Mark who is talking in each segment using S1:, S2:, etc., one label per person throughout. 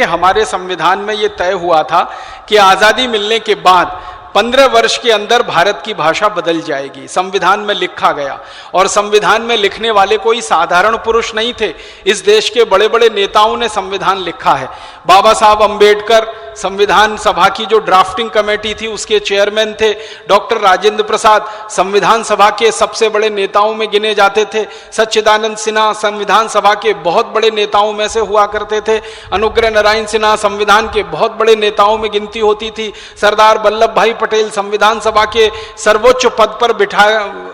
S1: कि हमारे संविधान में ये तय हुआ था कि आजादी मिलने के बाद 15 वर्ष के अंदर भारत की भाषा बदल जाएगी, संविधान में लिखा गया। और संविधान में लिखने वाले कोई साधारण पुरुष नहीं थे, इस देश के बड़े बड़े नेताओं ने संविधान लिखा है। बाबा साहब अंबेडकर संविधान सभा की जो ड्राफ्टिंग कमेटी थी उसके चेयरमैन थे। डॉक्टर राजेंद्र प्रसाद संविधान सभा के सबसे बड़े नेताओं में गिने जाते थे। सच्चिदानंद सिन्हा संविधान सभा के बहुत बड़े नेताओं में से हुआ करते थे। अनुग्रह नारायण सिन्हा संविधान के बहुत बड़े नेताओं में गिनती होती थी। सरदार वल्लभ भाई पटेल संविधान सभा के सर्वोच्च पद पर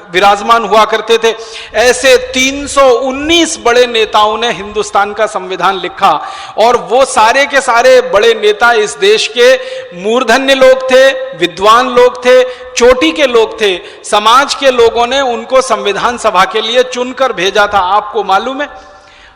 S1: विराजमान हुआ करते थे। ऐसे 319 बड़े नेताओं ने हिंदुस्तान का संविधान लिखा, और वो सारे के सारे बड़े नेता इस देश के मूर्धन्य लोग थे, विद्वान लोग थे, चोटी के लोग थे। समाज के लोगों ने उनको संविधान सभा के लिए चुनकर भेजा था। आपको मालूम है,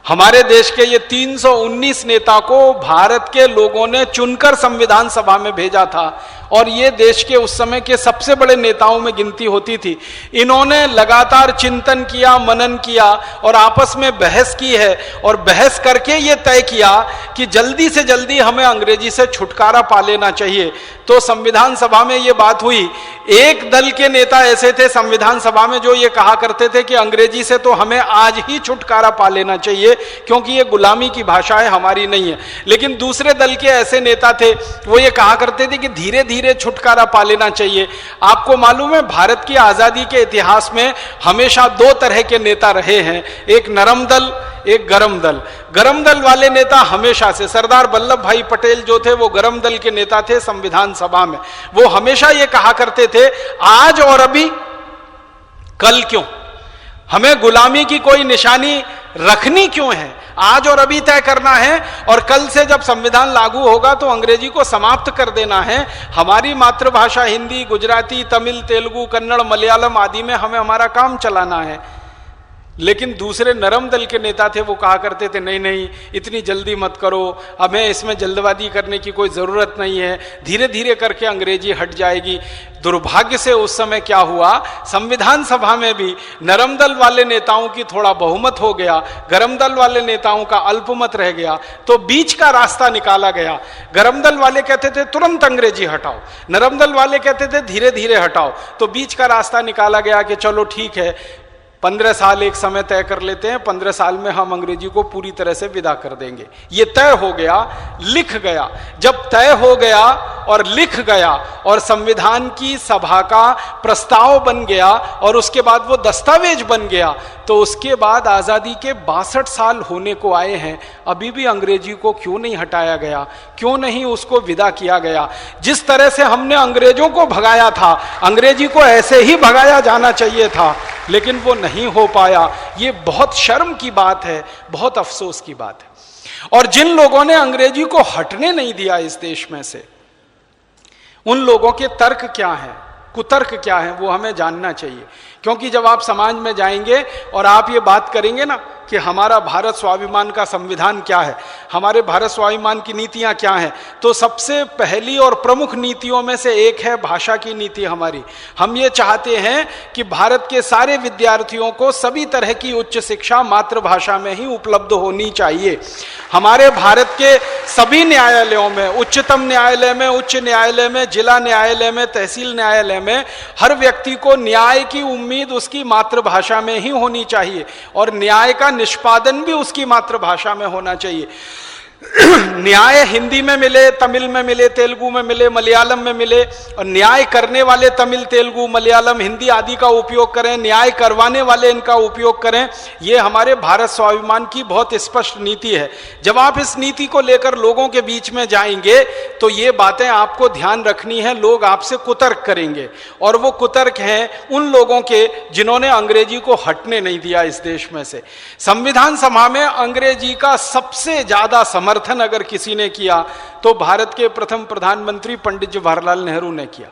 S1: हमारे देश के ये 319 नेता को भारत के लोगों ने चुनकर संविधान सभा में भेजा था, और ये देश के उस समय के सबसे बड़े नेताओं में गिनती होती थी। इन्होंने लगातार चिंतन किया, मनन किया और आपस में बहस की है, और बहस करके ये तय किया कि जल्दी से जल्दी हमें अंग्रेजी से छुटकारा पा लेना चाहिए। तो संविधान सभा में ये बात हुई। एक दल के नेता ऐसे थे संविधान सभा में जो ये कहा करते थे कि अंग्रेजी से तो हमें आज ही छुटकारा पा लेना चाहिए, क्योंकि ये गुलामी की भाषा है, हमारी नहीं है। लेकिन दूसरे दल के ऐसे नेता थे, वो ये कहा करते थे कि धीरे धीरे छुटकारा पा लेना चाहिए। आपको मालूम है, भारत की आजादी के इतिहास में हमेशा दो तरह के नेता रहे हैं, एक नरम दल, एक गरम दल। गरम दल वाले नेता हमेशा से, सरदार वल्लभ भाई पटेल जो थे वो गरम दल के नेता थे संविधान सभा में। वो हमेशा ये कहा करते थे, आज और अभी, कल क्यों? हमें गुलामी की कोई निशानी रखनी क्यों है? आज और अभी तय करना है, और कल से जब संविधान लागू होगा तो अंग्रेजी को समाप्त कर देना है। हमारी मातृभाषा हिंदी, गुजराती, तमिल, तेलुगु, कन्नड़, मलयालम आदि में हमें हमारा काम चलाना है। लेकिन दूसरे नरम दल के नेता थे, वो कहा करते थे नहीं नहीं, इतनी जल्दी मत करो, हमें इसमें जल्दबाजी करने की कोई ज़रूरत नहीं है, धीरे धीरे करके अंग्रेजी हट जाएगी। दुर्भाग्य से उस समय क्या हुआ, संविधान सभा में भी नरम दल वाले नेताओं की थोड़ा बहुमत हो गया, गरम दल वाले नेताओं का अल्पमत रह गया, तो बीच का रास्ता निकाला गया। गरम दल वाले कहते थे तुरंत अंग्रेजी हटाओ, नरम दल वाले कहते थे धीरे धीरे हटाओ। तो बीच का रास्ता निकाला गया कि चलो ठीक है, 15 साल एक समय तय कर लेते हैं, 15 साल में हम अंग्रेजी को पूरी तरह से विदा कर देंगे। ये तय हो गया, लिख गया। जब तय हो गया और लिख गया और संविधान की सभा का प्रस्ताव बन गया और उसके बाद वो दस्तावेज बन गया, तो उसके बाद आज़ादी के 62 साल होने को आए हैं, अभी भी अंग्रेजी को क्यों नहीं हटाया गया, क्यों नहीं उसको विदा किया गया? जिस तरह से हमने अंग्रेजों को भगाया था, अंग्रेजी को ऐसे ही भगाया जाना चाहिए था, लेकिन वो नहीं हो पाया। ये बहुत शर्म की बात है, बहुत अफसोस की बात है। और जिन लोगों ने अंग्रेजी को हटने नहीं दिया इस देश में से, उन लोगों के तर्क क्या हैं, कुतर्क क्या है, वो हमें जानना चाहिए। क्योंकि जब आप समाज में जाएंगे और आप ये बात करेंगे ना कि हमारा भारत स्वाभिमान का संविधान क्या है, हमारे भारत स्वाभिमान की नीतियां क्या हैं, तो सबसे पहली और प्रमुख नीतियों में से एक है भाषा की नीति हमारी। हम ये चाहते हैं कि भारत के सारे विद्यार्थियों को सभी तरह की उच्च शिक्षा मातृभाषा में ही उपलब्ध होनी चाहिए। हमारे भारत के सभी न्यायालयों में, उच्चतम न्यायालय में, उच्च न्यायालय में, जिला न्यायालय में, तहसील न्यायालय में, हर व्यक्ति को न्याय की उम्मीद उसकी मातृभाषा में ही होनी चाहिए, और न्याय का निष्पादन भी उसकी मातृभाषा में होना चाहिए। न्याय हिंदी में मिले, तमिल में मिले, तेलुगु में मिले, मलयालम में मिले, और न्याय करने वाले तमिल, तेलुगु, मलयालम, हिंदी आदि का उपयोग करें, न्याय करवाने वाले इनका उपयोग करें। ये हमारे भारत स्वाभिमान की बहुत स्पष्ट नीति है। जब आप इस नीति को लेकर लोगों के बीच में जाएंगे तो ये बातें आपको ध्यान रखनी है। लोग आपसे कुतर्क करेंगे, और वो कुतर्क हैं उन लोगों के जिन्होंने अंग्रेजी को हटने नहीं दिया इस देश में से। संविधान सभा में अंग्रेजी का सबसे ज्यादा समर्थन अगर किसी ने किया तो भारत के प्रथम प्रधानमंत्री पंडित जवाहरलाल नेहरू ने किया।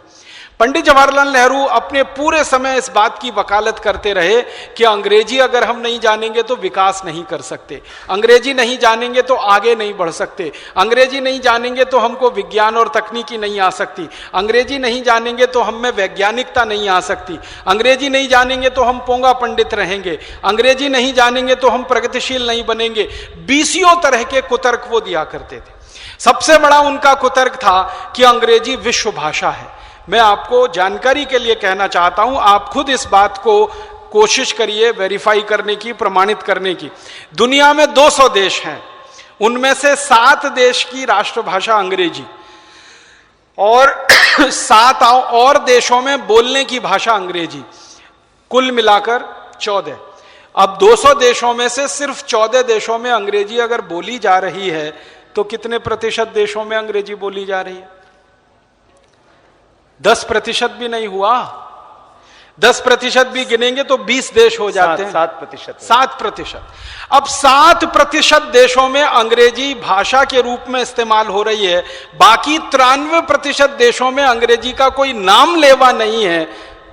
S1: पंडित जवाहरलाल नेहरू अपने पूरे समय इस बात की वकालत करते रहे कि अंग्रेजी अगर हम नहीं जानेंगे तो विकास नहीं कर सकते, अंग्रेजी नहीं जानेंगे तो आगे नहीं बढ़ सकते, अंग्रेजी नहीं जानेंगे तो हमको विज्ञान और तकनीकी नहीं आ सकती, अंग्रेजी नहीं जानेंगे तो हम में वैज्ञानिकता नहीं आ सकती, अंग्रेजी नहीं जानेंगे तो हम पोंगा पंडित रहेंगे, अंग्रेजी नहीं जानेंगे तो हम प्रगतिशील नहीं बनेंगे। 20 तरह के कुतर्क वो दिया करते थे। सबसे बड़ा उनका कुतर्क था कि अंग्रेजी विश्व भाषा है। मैं आपको जानकारी के लिए कहना चाहता हूं, आप खुद इस बात को कोशिश करिए वेरीफाई करने की, प्रमाणित करने की। दुनिया में 200 देश हैं, उनमें से 7 देश की राष्ट्रभाषा अंग्रेजी और 7 और देशों में बोलने की भाषा अंग्रेजी, कुल मिलाकर 14। अब 200 देशों में से सिर्फ 14 देशों में अंग्रेजी अगर बोली जा रही है तो कितने प्रतिशत देशों में अंग्रेजी बोली जा रही है? 10% भी नहीं हुआ। 10% भी गिनेंगे तो 20 देश हो जाते हैं। 7%। अब 7% देशों में अंग्रेजी भाषा के रूप में इस्तेमाल हो रही है, बाकी 93% देशों में अंग्रेजी का कोई नाम लेवा नहीं है,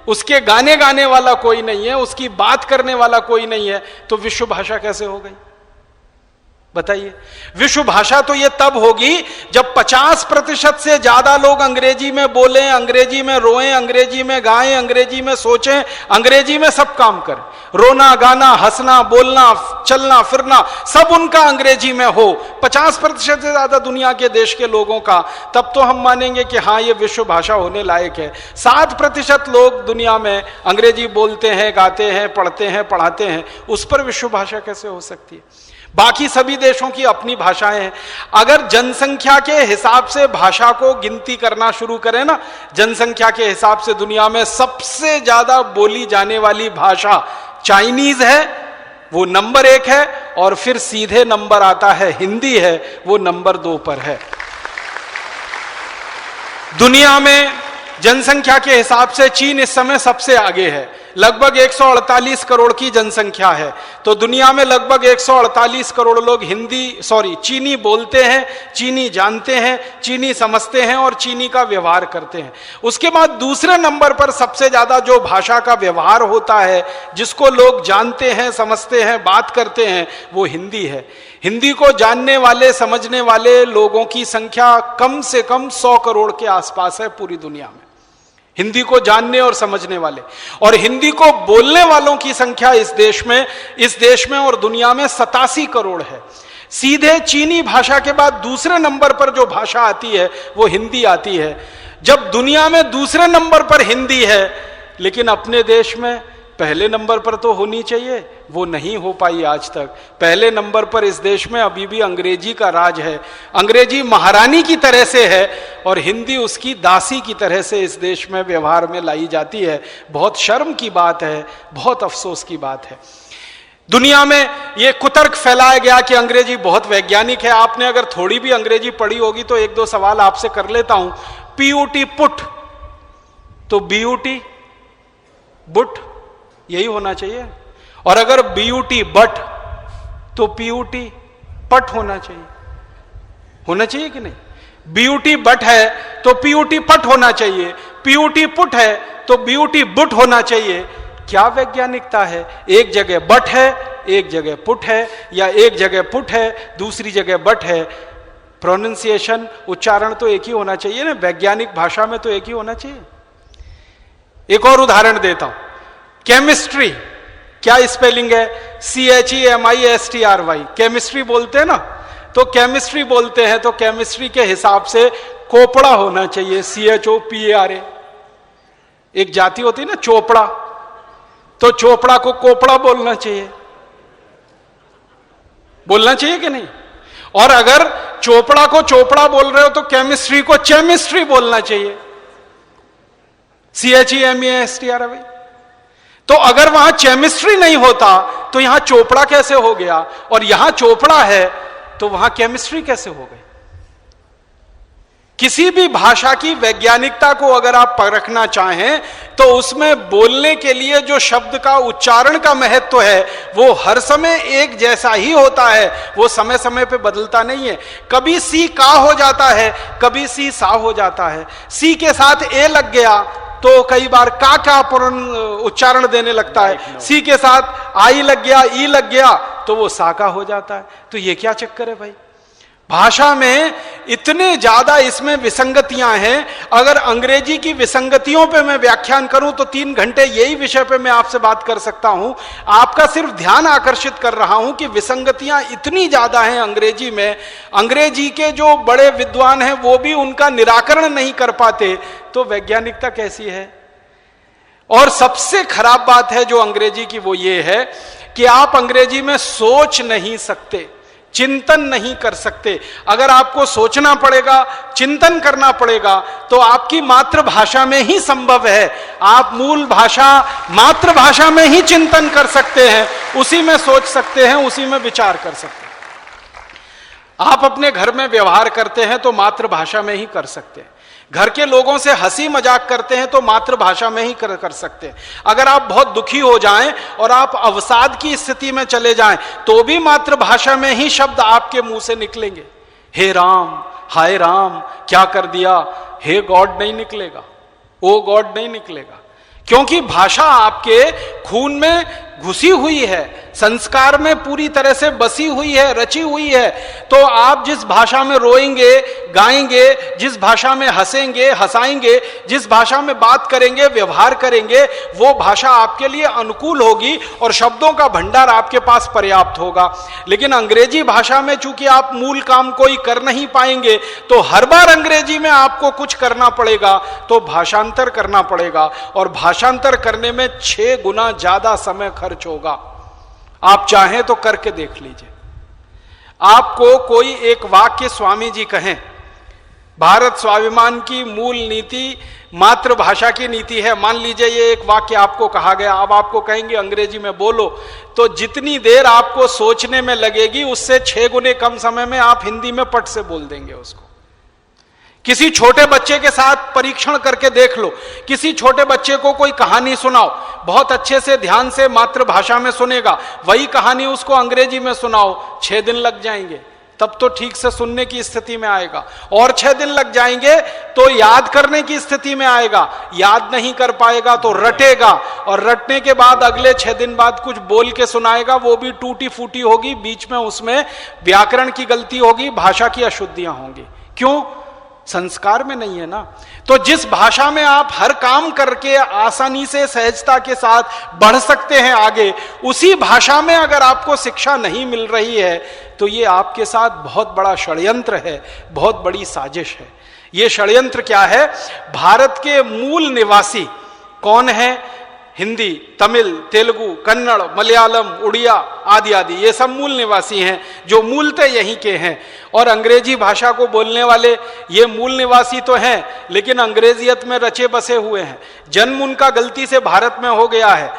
S1: उसके गाने गाने वाला कोई नहीं है, उसकी बात करने वाला कोई नहीं है, तो विश्व भाषा कैसे हो गई? बताइए। विश्व भाषा तो यह तब होगी जब 50% से ज्यादा लोग अंग्रेजी में बोलें, अंग्रेजी में रोएं, अंग्रेजी में गाएं, अंग्रेजी में सोचें, अंग्रेजी में सब काम करें। रोना, गाना, हंसना, बोलना, चलना फिरना सब उनका अंग्रेजी में हो, 50% से ज्यादा दुनिया के देश के लोगों का, तब तो हम मानेंगे कि हाँ ये विश्व भाषा होने लायक है। 7% लोग दुनिया में अंग्रेजी बोलते हैं, गाते हैं, पढ़ते हैं, पढ़ाते हैं, उस पर विश्व भाषा कैसे हो सकती है? बाकी सभी देशों की अपनी भाषाएं हैं। अगर जनसंख्या के हिसाब से भाषा को गिनती करना शुरू करें ना, जनसंख्या के हिसाब से दुनिया में सबसे ज्यादा बोली जाने वाली भाषा चाइनीज है, वो नंबर 1 है, और फिर सीधे नंबर आता है हिंदी है, वो नंबर 2 पर है। दुनिया में जनसंख्या के हिसाब से चीन इस समय सबसे आगे है, लगभग 148 करोड़ की जनसंख्या है। तो दुनिया में लगभग 148 करोड़ लोग चीनी बोलते हैं, चीनी जानते हैं, चीनी समझते हैं और चीनी का व्यवहार करते हैं। उसके बाद दूसरे नंबर पर सबसे ज्यादा जो भाषा का व्यवहार होता है, जिसको लोग जानते हैं, समझते हैं, बात करते हैं, वो हिंदी है। हिंदी को जानने वाले, समझने वाले लोगों की संख्या कम से कम 100 करोड़ के आसपास है पूरी दुनिया में, हिंदी को जानने और समझने वाले। और हिंदी को बोलने वालों की संख्या इस देश में और दुनिया में 87 करोड़ है। सीधे चीनी भाषा के बाद दूसरे नंबर पर जो भाषा आती है वो हिंदी आती है। जब दुनिया में दूसरे नंबर पर हिंदी है, लेकिन अपने देश में पहले नंबर पर तो होनी चाहिए, वो नहीं हो पाई आज तक। पहले नंबर पर इस देश में अभी भी अंग्रेजी का राज है। अंग्रेजी महारानी की तरह से है और हिंदी उसकी दासी की तरह से इस देश में व्यवहार में लाई जाती है। बहुत शर्म की बात है, बहुत अफसोस की बात है। दुनिया में यह कुतर्क फैलाया गया कि अंग्रेजी बहुत वैज्ञानिक है। आपने अगर थोड़ी भी अंग्रेजी पढ़ी होगी तो 1-2 सवाल आपसे कर लेता हूं। PUT पुट, तो BUT बुट यही होना चाहिए, और अगर BUT बट तो PUT पट होना चाहिए कि नहीं? BUT बट है तो PUT पट होना चाहिए, PUT पुट है तो BUT बुट होना चाहिए। क्या वैज्ञानिकता है? एक जगह बट है, एक जगह पुट है, या एक जगह पुट है, दूसरी जगह बट है। प्रोनाउंसिएशन, उच्चारण तो एक ही होना चाहिए ना, वैज्ञानिक भाषा में तो एक ही होना चाहिए। एक और उदाहरण देता हूं। केमिस्ट्री, क्या स्पेलिंग है? CHEMISTRY। केमिस्ट्री बोलते हैं ना, तो केमिस्ट्री बोलते हैं तो केमिस्ट्री के हिसाब से कोपड़ा होना चाहिए, CHOPARA। एक जाति होती है ना चोपड़ा, तो चोपड़ा को कोपड़ा बोलना चाहिए कि नहीं? और अगर चोपड़ा को चोपड़ा बोल रहे हो तो केमिस्ट्री को चेमिस्ट्री बोलना चाहिए, CHEMISTRY। तो अगर वहां केमिस्ट्री नहीं होता तो यहां चोपड़ा कैसे हो गया, और यहां चोपड़ा है तो वहां केमिस्ट्री कैसे हो गई? किसी भी भाषा की वैज्ञानिकता को अगर आप परखना चाहें तो उसमें बोलने के लिए जो शब्द का उच्चारण का महत्व है वो हर समय एक जैसा ही होता है, वो समय समय पे बदलता नहीं है। कभी सी का हो जाता है, कभी सी सा हो जाता है। सी के साथ ए लग गया तो कई बार का उच्चारण देने लगता है, सी के साथ आई लग गया, ई लग गया तो वो सा का हो जाता है। तो ये क्या चक्कर है भाई? भाषा में इतने ज्यादा इसमें विसंगतियां हैं। अगर अंग्रेजी की विसंगतियों पे मैं व्याख्यान करूं तो 3 घंटे यही विषय पे मैं आपसे बात कर सकता हूं। आपका सिर्फ ध्यान आकर्षित कर रहा हूं कि विसंगतियां इतनी ज्यादा हैं अंग्रेजी में, अंग्रेजी के जो बड़े विद्वान हैं वो भी उनका निराकरण नहीं कर पाते, तो वैज्ञानिकता कैसी है। और सबसे खराब बात है जो अंग्रेजी की, वो ये है कि आप अंग्रेजी में सोच नहीं सकते, चिंतन नहीं कर सकते। अगर आपको सोचना पड़ेगा, चिंतन करना पड़ेगा, तो आपकी मातृभाषा में ही संभव है। आप मूल भाषा मातृभाषा में ही चिंतन कर सकते हैं, उसी में सोच सकते हैं, उसी में विचार कर सकते हैं। आप अपने घर में व्यवहार करते हैं तो मातृभाषा में ही कर सकते हैं। घर के लोगों से हंसी मजाक करते हैं तो मातृभाषा में ही कर सकते हैं। अगर आप बहुत दुखी हो जाएं और आप अवसाद की स्थिति में चले जाएं तो भी मातृभाषा में ही शब्द आपके मुंह से निकलेंगे। हे राम, हाय राम, क्या कर दिया, हे गॉड नहीं निकलेगा, ओ गॉड नहीं निकलेगा, क्योंकि भाषा आपके खून में घुसी हुई है, संस्कार में पूरी तरह से बसी हुई है, रची हुई है। तो आप जिस भाषा में रोएंगे, गाएंगे, जिस भाषा में हंसेंगे, हंसाएंगे, जिस भाषा में बात करेंगे, व्यवहार करेंगे, वो भाषा आपके लिए अनुकूल होगी और शब्दों का भंडार आपके पास पर्याप्त होगा। लेकिन अंग्रेजी भाषा में चूंकि आप मूल काम कोई कर नहीं पाएंगे, तो हर बार अंग्रेजी में आपको कुछ करना पड़ेगा, तो भाषांतर करना पड़ेगा, और भाषांतर करने में 6 गुना ज्यादा समय खर्च होगा। आप चाहें तो करके देख लीजिए। आपको कोई एक वाक्य स्वामी जी कहें, भारत स्वाभिमान की मूल नीति मातृभाषा की नीति है, मान लीजिए ये एक वाक्य आपको कहा गया, अब आपको कहेंगे अंग्रेजी में बोलो, तो जितनी देर आपको सोचने में लगेगी उससे 6 गुने कम समय में आप हिंदी में पट से बोल देंगे उसको। किसी छोटे बच्चे के साथ परीक्षण करके देख लो, किसी छोटे बच्चे को कोई कहानी सुनाओ, बहुत अच्छे से ध्यान से मातृभाषा में सुनेगा, वही कहानी उसको अंग्रेजी में सुनाओ, 6 दिन लग जाएंगे, तब तो ठीक से सुनने की स्थिति में आएगा, और 6 दिन लग जाएंगे तो याद करने की स्थिति में आएगा, याद नहीं कर पाएगा तो रटेगा, और रटने के बाद अगले 6 दिन बाद कुछ बोल के सुनाएगा, वो भी टूटी फूटी होगी, बीच में उसमें व्याकरण की गलती होगी, भाषा की अशुद्धियां होंगी। क्यों? संस्कार में नहीं है ना। तो जिस भाषा में आप हर काम करके आसानी से, सहजता के साथ बढ़ सकते हैं आगे, उसी भाषा में अगर आपको शिक्षा नहीं मिल रही है तो ये आपके साथ बहुत बड़ा षड्यंत्र है, बहुत बड़ी साजिश है। ये षड्यंत्र क्या है? भारत के मूल निवासी कौन है? हिंदी, तमिल, तेलुगु, कन्नड़, मलयालम, उड़िया आदि आदि, ये सब मूल निवासी हैं जो मूलतः यहीं के हैं। और अंग्रेजी भाषा को बोलने वाले ये मूल निवासी तो हैं, लेकिन अंग्रेजियत में रचे बसे हुए हैं। जन्म उनका गलती से भारत में हो गया है,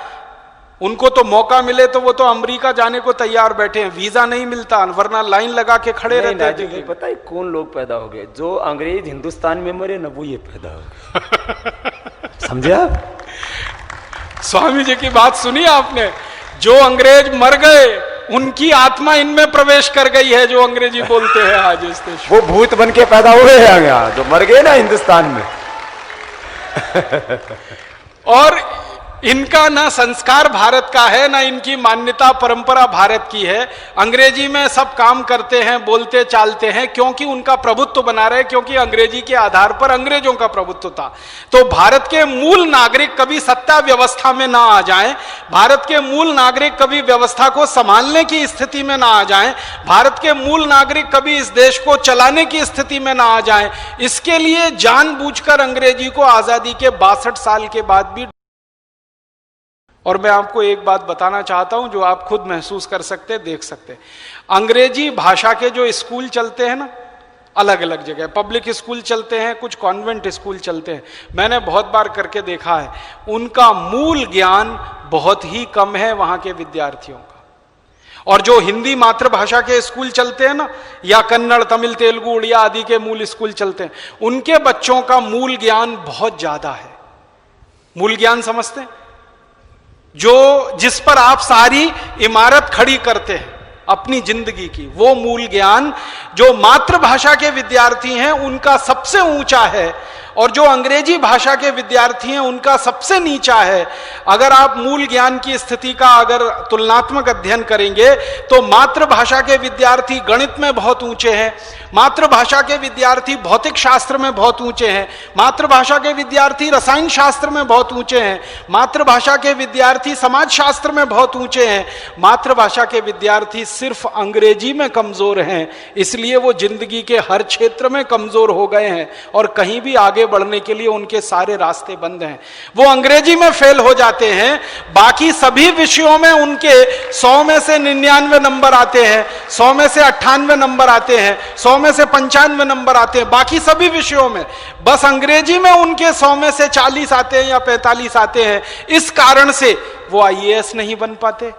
S1: उनको तो मौका मिले तो वो तो अमेरिका जाने को तैयार बैठे हैं, वीजा नहीं मिलता, वरना लाइन लगा के खड़े रहते हैं।
S2: पता है कौन लोग पैदा हो गए? जो अंग्रेज हिंदुस्तान में मरे न, वो ये पैदा हो गए। समझे आप?
S1: स्वामी जी की बात सुनी आपने? जो अंग्रेज मर गए उनकी आत्मा इनमें प्रवेश कर गई है, जो अंग्रेजी बोलते हैं आज इस देश।
S2: वो भूत बन के पैदा हुए हैं यहाँ, जो मर गए ना हिंदुस्तान में। और
S1: इनका ना संस्कार भारत का है, ना इनकी मान्यता परंपरा भारत की है। अंग्रेजी में सब काम करते हैं, बोलते चालते हैं, क्योंकि उनका प्रभुत्व बना रहे, क्योंकि अंग्रेजी के आधार पर अंग्रेजों का प्रभुत्व था। तो भारत के मूल नागरिक कभी सत्ता व्यवस्था में ना आ जाएं, भारत के मूल नागरिक कभी व्यवस्था को संभालने की स्थिति में ना आ जाएं, भारत के मूल नागरिक कभी इस देश को चलाने की स्थिति में ना आ जाएं, इसके लिए जानबूझकर अंग्रेजी को आजादी के 62 साल के बाद भी। और मैं आपको एक बात बताना चाहता हूं जो आप खुद महसूस कर सकते हैं, देख सकते हैं। अंग्रेजी भाषा के जो स्कूल चलते हैं ना, अलग अलग जगह पब्लिक स्कूल चलते हैं, कुछ कॉन्वेंट स्कूल चलते हैं, मैंने बहुत बार करके देखा है, उनका मूल ज्ञान बहुत ही कम है वहां के विद्यार्थियों का। और जो हिंदी मातृभाषा के स्कूल चलते हैं ना, या कन्नड़, तमिल, तेलुगु, उड़िया आदि के मूल स्कूल चलते हैं, उनके बच्चों का मूल ज्ञान बहुत ज्यादा है। मूल ज्ञान समझते हैं? जो जिस पर आप सारी इमारत खड़ी करते हैं अपनी जिंदगी की, वो मूल ज्ञान जो मातृभाषा के विद्यार्थी हैं उनका सबसे ऊंचा है। और जो अंग्रेजी भाषा के विद्यार्थी हैं उनका सबसे नीचा है। अगर आप मूल ज्ञान की स्थिति का अगर तुलनात्मक अध्ययन करेंगे तो मातृभाषा के विद्यार्थी गणित में बहुत ऊंचे हैं, मातृभाषा के विद्यार्थी भौतिक शास्त्र में बहुत ऊंचे हैं, मातृभाषा के विद्यार्थी रसायन शास्त्र में बहुत ऊंचे हैं, मातृभाषा के विद्यार्थी समाज शास्त्र में बहुत ऊंचे हैं। मातृभाषा के विद्यार्थी सिर्फ अंग्रेजी में कमजोर हैं, इसलिए वो जिंदगी के हर क्षेत्र में कमजोर हो गए हैं और कहीं भी आगे बढ़ने के लिए उनके सारे रास्ते बंद हैं। वो अंग्रेजी में फेल हो जाते हैं, बाकी सभी विषयों में उनके 100 में से 99 नंबर आते हैं, 100 में से 98 नंबर आते हैं, 100 में से 95 नंबर आते हैं, बाकी सभी विषयों में। बस अंग्रेजी में उनके 100 में से 40 आते हैं या 45 आते हैं। इस कारण से वो आईएएस नहीं बन पाते,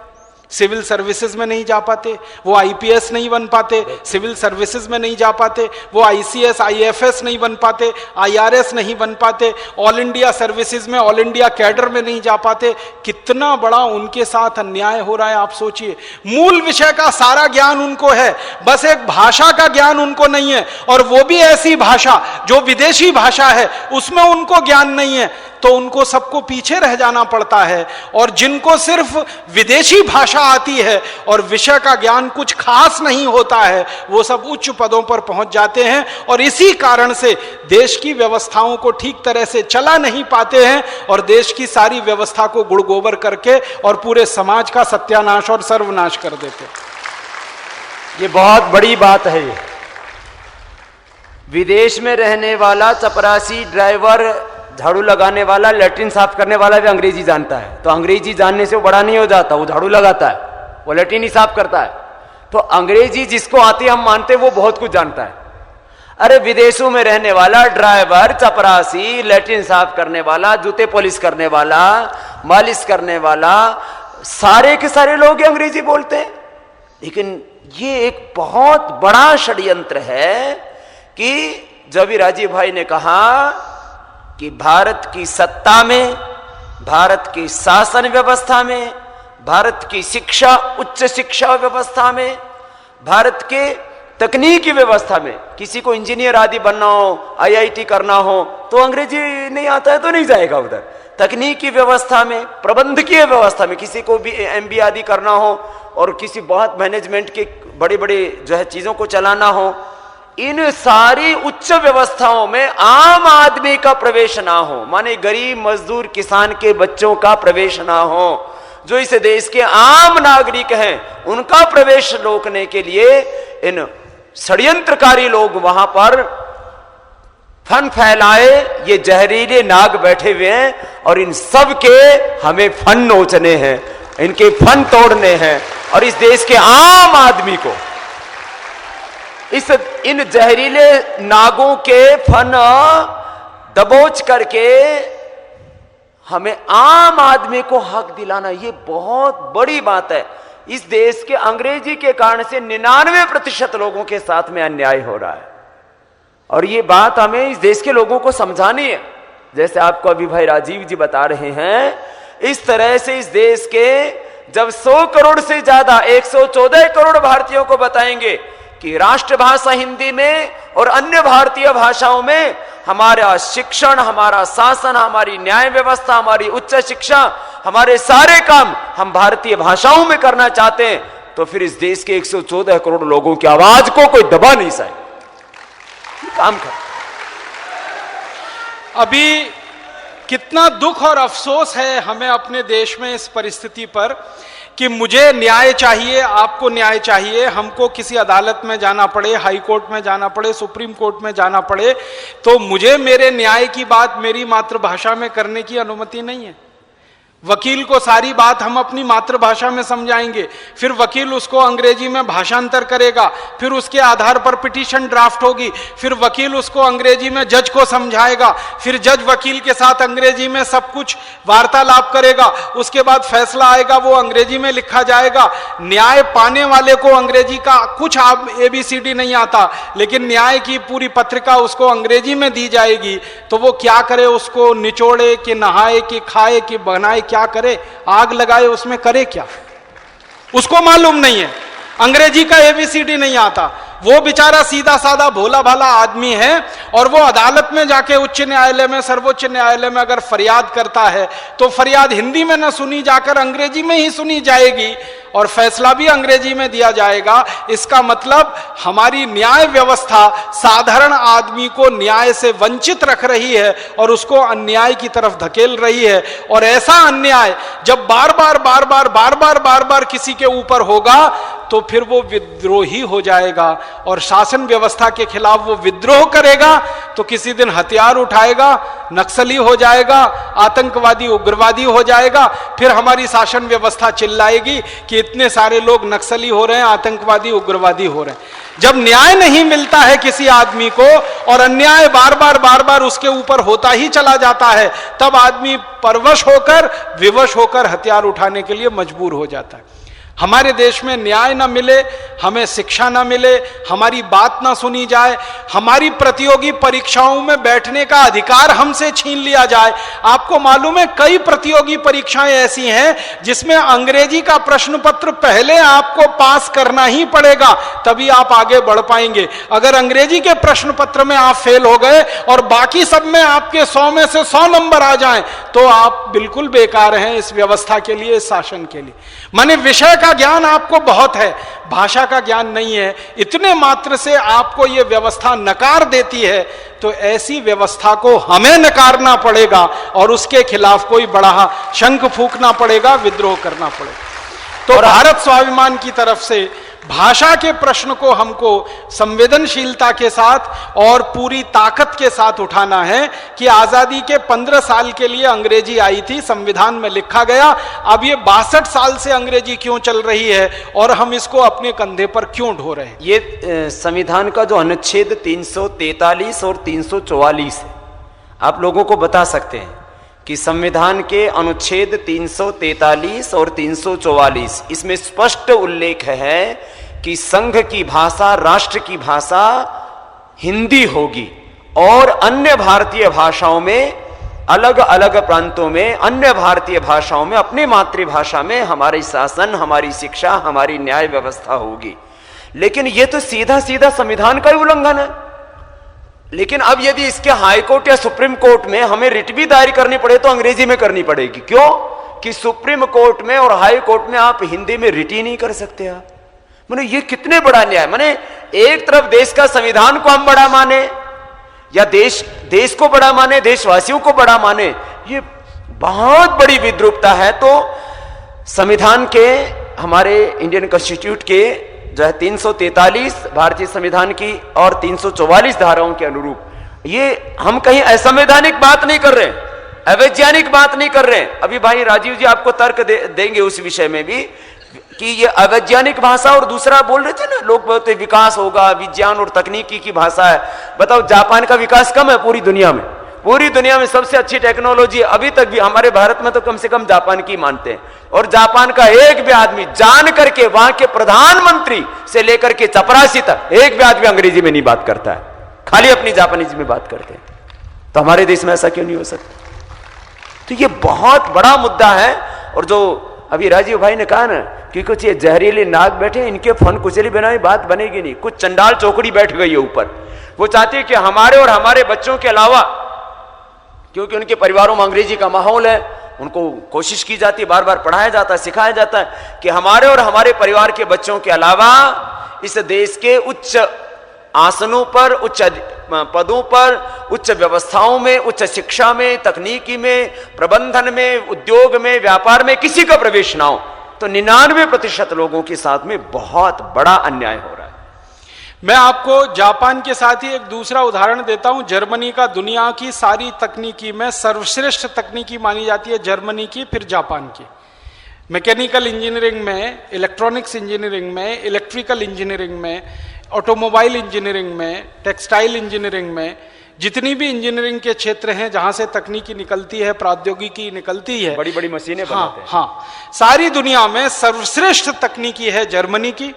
S1: सिविल सर्विसेज में नहीं जा पाते, वो आईपीएस नहीं बन पाते, सिविल सर्विसेज में नहीं जा पाते, वो आईसीएस आईएफएस नहीं बन पाते, आईआरएस नहीं बन पाते, ऑल इंडिया सर्विसेज में, ऑल इंडिया कैडर में नहीं जा पाते। कितना बड़ा उनके साथ अन्याय हो रहा है आप सोचिए। मूल विषय का सारा ज्ञान उनको है, बस एक भाषा का ज्ञान उनको नहीं है, और वो भी ऐसी भाषा जो विदेशी भाषा है उसमें उनको ज्ञान नहीं है, तो उनको सबको पीछे रह जाना पड़ता है। और जिनको सिर्फ विदेशी भाषा आती है और विषय का ज्ञान कुछ खास नहीं होता है, वो सब उच्च पदों पर पहुंच जाते हैं और इसी कारण से देश की व्यवस्थाओं को ठीक तरह से चला नहीं पाते हैं और देश की सारी व्यवस्था को गुड़गोबर करके और पूरे समाज का सत्यानाश और सर्वनाश कर देते हैं।
S2: ये बहुत बड़ी बात है। विदेश में रहने वाला चपरासी, ड्राइवर, झाड़ू लगाने वाला, लैट्रिन साफ करने वाला भी अंग्रेजी जानता है, तो अंग्रेजी जानने से वो बड़ा नहीं हो जाता, वो झाड़ू लगाता है, वो लैट्रिन ही साफ करता है। तो अंग्रेजी जिसको आती है हम मानते हैं वो बहुत कुछ जानता है। अरे विदेशों में रहने वाला ड्राइवर, चपरासी, लैट्रिन साफ करने वाला, जूते पॉलिश करने वाला, मालिश करने वाला, सारे के सारे लोग अंग्रेजी बोलते हैं। लेकिन ये एक बहुत बड़ा षड्यंत्र है कि जब राजीव भाई ने कहा कि भारत की सत्ता में, भारत की शासन व्यवस्था में, भारत की शिक्षा, उच्च शिक्षा व्यवस्था में, भारत के तकनीकी व्यवस्था में किसी को इंजीनियर आदि बनना हो, आईआईटी करना हो, तो अंग्रेजी नहीं आता है तो नहीं जाएगा उधर। तकनीकी व्यवस्था में, प्रबंधकीय व्यवस्था में किसी को भी एमबीए आदि करना हो और किसी बहुत मैनेजमेंट के बड़े बड़े जो है चीजों को चलाना हो, इन सारी उच्च व्यवस्थाओं में आम आदमी का प्रवेश ना हो, माने गरीब मजदूर किसान के बच्चों का प्रवेश ना हो, जो इस देश के आम नागरिक हैं उनका प्रवेश रोकने के लिए इन षड्यंत्रकारी लोग वहां पर फन फैलाए, ये जहरीले नाग बैठे हुए हैं और इन सब के हमें फन नोचने हैं, इनके फन तोड़ने हैं और इस देश के आम आदमी को इन जहरीले नागों के फन दबोच करके हमें आम आदमी को हक दिलाना, ये बहुत बड़ी बात है। इस देश के अंग्रेजी के कारण से 99% लोगों के साथ में अन्याय हो रहा है और ये बात हमें इस देश के लोगों को समझानी है। जैसे आपको अभी भाई राजीव जी बता रहे हैं, इस तरह से इस देश के जब 100 करोड़ से ज्यादा 114 करोड़ भारतीयों को बताएंगे कि राष्ट्रभाषा हिंदी में और अन्य भारतीय भाषाओं में हमारा शिक्षण, हमारा शासन, हमारी न्याय व्यवस्था, हमारी उच्च शिक्षा, हमारे सारे काम हम भारतीय भाषाओं में करना चाहते हैं, तो फिर इस देश के 114 करोड़ लोगों की आवाज को कोई दबा नहीं सके। काम कर।
S1: अभी कितना दुख और अफसोस है हमें अपने देश में इस परिस्थिति पर कि मुझे न्याय चाहिए, आपको न्याय चाहिए, हमको किसी अदालत में जाना पड़े, हाई कोर्ट में जाना पड़े, सुप्रीम कोर्ट में जाना पड़े, तो मुझे मेरे न्याय की बात मेरी मातृभाषा में करने की अनुमति नहीं है। वकील को सारी बात हम अपनी मातृभाषा में समझाएंगे, फिर वकील उसको अंग्रेजी में भाषांतर करेगा, फिर उसके आधार पर पिटीशन ड्राफ्ट होगी, फिर वकील उसको अंग्रेजी में जज को समझाएगा, फिर जज वकील के साथ अंग्रेजी में सब कुछ वार्तालाप करेगा, उसके बाद फैसला आएगा, वो अंग्रेजी में लिखा जाएगा। न्याय पाने वाले को अंग्रेजी का कुछ ABCD नहीं आता, लेकिन न्याय की पूरी पत्रिका उसको अंग्रेजी में दी जाएगी, तो वो क्या करे, उसको निचोड़े कि नहाए कि खाए कि बनाए, क्या करे, आग लगाए, उसमें करे क्या, उसको मालूम नहीं है, अंग्रेजी का ABCD नहीं आता। वो बेचारा सीधा साधा भोला भाला आदमी है और वो अदालत में जाके उच्च न्यायालय में, सर्वोच्च न्यायालय में अगर फरियाद करता है तो फरियाद हिंदी में न सुनी जाकर अंग्रेजी में ही सुनी जाएगी और फैसला भी अंग्रेजी में दिया जाएगा। इसका मतलब हमारी न्याय व्यवस्था साधारण आदमी को न्याय से वंचित रख रही है और उसको अन्याय की तरफ धकेल रही है। और ऐसा अन्याय जब बार बार किसी के ऊपर होगा तो फिर वो विद्रोही हो जाएगा और शासन व्यवस्था के खिलाफ वो विद्रोह करेगा तो किसी दिन हथियार उठाएगा, नक्सली हो जाएगा, आतंकवादी उग्रवादी हो जाएगा। फिर हमारी शासन व्यवस्था चिल्लाएगी कि इतने सारे लोग नक्सली हो रहे हैं, आतंकवादी उग्रवादी हो रहे हैं। जब न्याय नहीं मिलता है किसी आदमी को और अन्याय बार बार उसके ऊपर होता ही चला जाता है, तब आदमी परवश होकर, विवश होकर हथियार उठाने के लिए मजबूर हो जाता है। हमारे देश में न्याय ना मिले, हमें शिक्षा ना मिले, हमारी बात ना सुनी जाए, हमारी प्रतियोगी परीक्षाओं में बैठने का अधिकार हमसे छीन लिया जाए। आपको मालूम है कई प्रतियोगी परीक्षाएं ऐसी हैं जिसमें अंग्रेजी का प्रश्न पत्र पहले आपको पास करना ही पड़ेगा, तभी आप आगे बढ़ पाएंगे। अगर अंग्रेजी के प्रश्न पत्र में आप फेल हो गए और बाकी सब में आपके 100 में से 100 नंबर आ जाएं तो आप बिल्कुल बेकार हैं इस व्यवस्था के लिए, इस शासन के लिए। माने विषय का ज्ञान आपको बहुत है, भाषा का ज्ञान नहीं है। इतने मात्र से आपको यह व्यवस्था नकार देती है तो ऐसी व्यवस्था को हमें नकारना पड़ेगा और उसके खिलाफ कोई बड़ा शंख फूंकना पड़ेगा, विद्रोह करना पड़ेगा। तो भारत स्वाभिमान की तरफ से भाषा के प्रश्न को हमको संवेदनशीलता के साथ और पूरी ताकत के साथ उठाना है कि आजादी के 15 साल के लिए अंग्रेजी आई थी, संविधान में लिखा गया। अब ये 62 साल से अंग्रेजी क्यों चल रही है और हम इसको अपने कंधे पर क्यों ढो रहे हैं?
S2: ये संविधान का जो अनुच्छेद 343 और 344 है, आप लोगों को बता सकते हैं कि संविधान के अनुच्छेद 343 और 344 इसमें स्पष्ट उल्लेख है कि संघ की भाषा, राष्ट्र की भाषा हिंदी होगी और अन्य भारतीय भाषाओं में, अलग अलग प्रांतों में अन्य भारतीय भाषाओं में, अपनी मातृभाषा में हमारी शासन, हमारी शिक्षा, हमारी न्याय व्यवस्था होगी। लेकिन यह तो सीधा सीधा संविधान का ही उल्लंघन है। लेकिन अब यदि इसके हाई कोर्ट या सुप्रीम कोर्ट में हमें रिट भी दायर करनी पड़े तो अंग्रेजी में करनी पड़ेगी। क्यों? कि सुप्रीम कोर्ट में और हाई कोर्ट में आप हिंदी में रिट ही नहीं कर सकते। आप माने ये कितने बड़ा न्याय। माने एक तरफ देश का संविधान को हम बड़ा माने या देश को बड़ा माने, देशवासियों को बड़ा माने, ये बहुत बड़ी विद्रूपता है। तो संविधान के, हमारे इंडियन कॉन्स्टिट्यूट के जो है 343 भारतीय संविधान की और 344 धाराओं के अनुरूप, ये हम कहीं असंवैधानिक बात नहीं कर रहे, अवैज्ञानिक बात नहीं कर रहे हैं। अभी भाई राजीव जी आपको तर्क देंगे उस विषय में भी कि ये अवैज्ञानिक भाषा और दूसरा बोल रहे थे ना, लोग बोलते विकास होगा, विज्ञान और तकनीकी की भाषा है। बताओ, जापान का विकास कम है पूरी दुनिया में? पूरी दुनिया में सबसे अच्छी टेक्नोलॉजी अभी तक भी हमारे भारत में तो कम से कम जापान की मानते हैं। और जापान का एक भी आदमी जान करके, वहां के प्रधानमंत्री से लेकर के चपरासी तक, एक भी आदमी अंग्रेजी में नहीं बात करता है, खाली अपनी जापानीज में बात करते हैं। तो हमारे देश में ऐसा क्यों नहीं हो सकता? तो ये बहुत बड़ा मुद्दा है। और जो अभी राजीव भाई ने कहा ना कि कुछ ये जहरीले नाग बैठे, इनके फन कुचली बनाई बात बनेगी नहीं। कुछ चंडाल चौकड़ी बैठ गई है ऊपर, वो चाहती है कि हमारे और हमारे बच्चों के अलावा, क्योंकि उनके परिवारों में अंग्रेजी का माहौल है, उनको कोशिश की जाती है, बार बार पढ़ाया जाता है, सिखाया जाता है कि हमारे और हमारे परिवार के बच्चों के अलावा इस देश के उच्च आसनों पर, उच्च पदों पर, उच्च व्यवस्थाओं में, उच्च शिक्षा में, तकनीकी में, प्रबंधन में, उद्योग में, व्यापार में किसी का प्रवेश ना हो। तो 99% लोगों के साथ में बहुत बड़ा अन्याय हो रहा है।
S1: मैं आपको जापान के साथ ही एक दूसरा उदाहरण देता हूं। जर्मनी का दुनिया की सारी तकनीकी में सर्वश्रेष्ठ तकनीकी मानी जाती है जर्मनी की, फिर जापान की। मैकेनिकल इंजीनियरिंग में, इलेक्ट्रॉनिक्स इंजीनियरिंग में, इलेक्ट्रिकल इंजीनियरिंग में, ऑटोमोबाइल इंजीनियरिंग में, टेक्सटाइल इंजीनियरिंग में, जितनी भी इंजीनियरिंग के क्षेत्र हैं जहां से तकनीकी निकलती है, प्रौद्योगिकी निकलती है,
S2: बड़ी बड़ी मशीनें बनाते हैं।
S1: हाँ, सारी दुनिया में सर्वश्रेष्ठ तकनीकी है जर्मनी की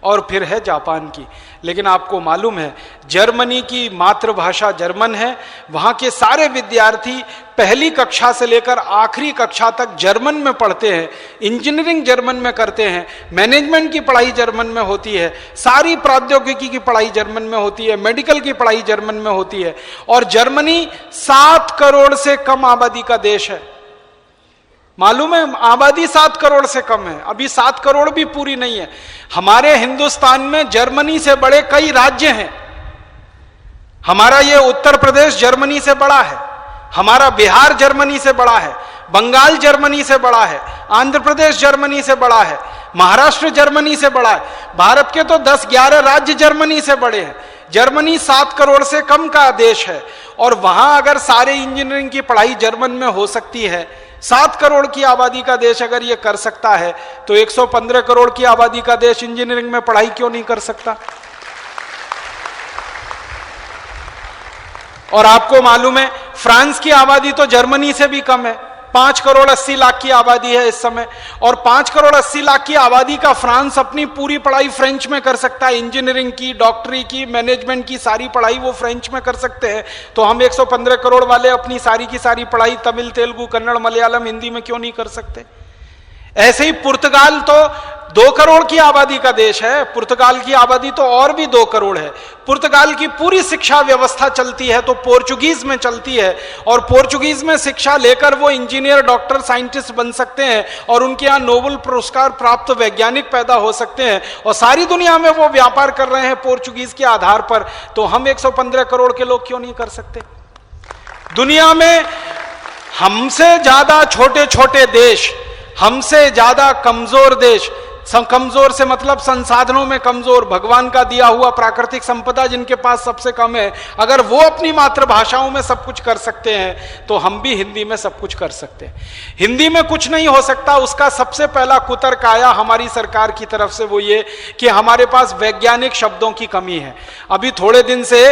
S1: और फिर है जापान की। लेकिन आपको मालूम है जर्मनी की मातृभाषा जर्मन है, वहां के सारे विद्यार्थी पहली कक्षा से लेकर आखिरी कक्षा तक जर्मन में पढ़ते हैं, इंजीनियरिंग जर्मन में करते हैं, मैनेजमेंट की पढ़ाई जर्मन में होती है, सारी प्रौद्योगिकी की पढ़ाई जर्मन में होती है, मेडिकल की पढ़ाई जर्मन में होती है। और जर्मनी 7 करोड़ से कम आबादी का देश है। मालूम है आबादी 7 करोड़ से कम है, अभी 7 करोड़ भी पूरी नहीं है। हमारे हिंदुस्तान में जर्मनी से बड़े कई राज्य हैं। हमारा ये उत्तर प्रदेश जर्मनी से बड़ा है, हमारा बिहार जर्मनी से बड़ा है, बंगाल जर्मनी से बड़ा है, आंध्र प्रदेश जर्मनी से बड़ा है, महाराष्ट्र जर्मनी से बड़ा है। भारत के तो 10-11 राज्य जर्मनी से बड़े हैं। जर्मनी 7 करोड़ से कम का देश है और वहां अगर सारे इंजीनियरिंग की पढ़ाई जर्मन में हो सकती है, 7 करोड़ की आबादी का देश अगर ये कर सकता है, तो 115 करोड़ की आबादी का देश इंजीनियरिंग में पढ़ाई क्यों नहीं कर सकता? और आपको मालूम है फ्रांस की आबादी तो जर्मनी से भी कम है, 5 करोड़ 80 लाख की आबादी है इस समय। और 5 करोड़ 80 लाख की आबादी का फ्रांस अपनी पूरी पढ़ाई फ्रेंच में कर सकता है, इंजीनियरिंग की, डॉक्टरी की, मैनेजमेंट की सारी पढ़ाई वो फ्रेंच में कर सकते हैं। तो हम 115 करोड़ वाले अपनी सारी की सारी पढ़ाई तमिल, तेलुगु, कन्नड़, मलयालम, हिंदी में क्यों नहीं कर सकते? ऐसे ही पुर्तगाल तो 2 करोड़ की आबादी का देश है, पुर्तगाल की आबादी तो और भी 2 करोड़ है। पुर्तगाल की पूरी शिक्षा व्यवस्था चलती है तो पोर्चुगीज में चलती है, और पोर्चुगीज में शिक्षा लेकर वो इंजीनियर, डॉक्टर, साइंटिस्ट बन सकते हैं और उनके यहाँ नोबेल पुरस्कार प्राप्त वैज्ञानिक पैदा हो सकते हैं, और सारी दुनिया में वो व्यापार कर रहे हैं पोर्चुगीज के आधार पर। तो हम 115 करोड़ के लोग क्यों नहीं कर सकते? दुनिया में हमसे ज्यादा छोटे छोटे देश, हमसे ज्यादा कमजोर देश, कमजोर से मतलब संसाधनों में कमजोर, भगवान का दिया हुआ प्राकृतिक संपदा जिनके पास सबसे कम है, अगर वो अपनी मातृभाषाओं में सब कुछ कर सकते हैं तो हम भी हिंदी में सब कुछ कर सकते हैं। हिंदी में कुछ नहीं हो सकता, उसका सबसे पहला कुतर्क आया हमारी सरकार की तरफ से, वो ये कि हमारे पास वैज्ञानिक शब्दों की कमी है। अभी थोड़े दिन से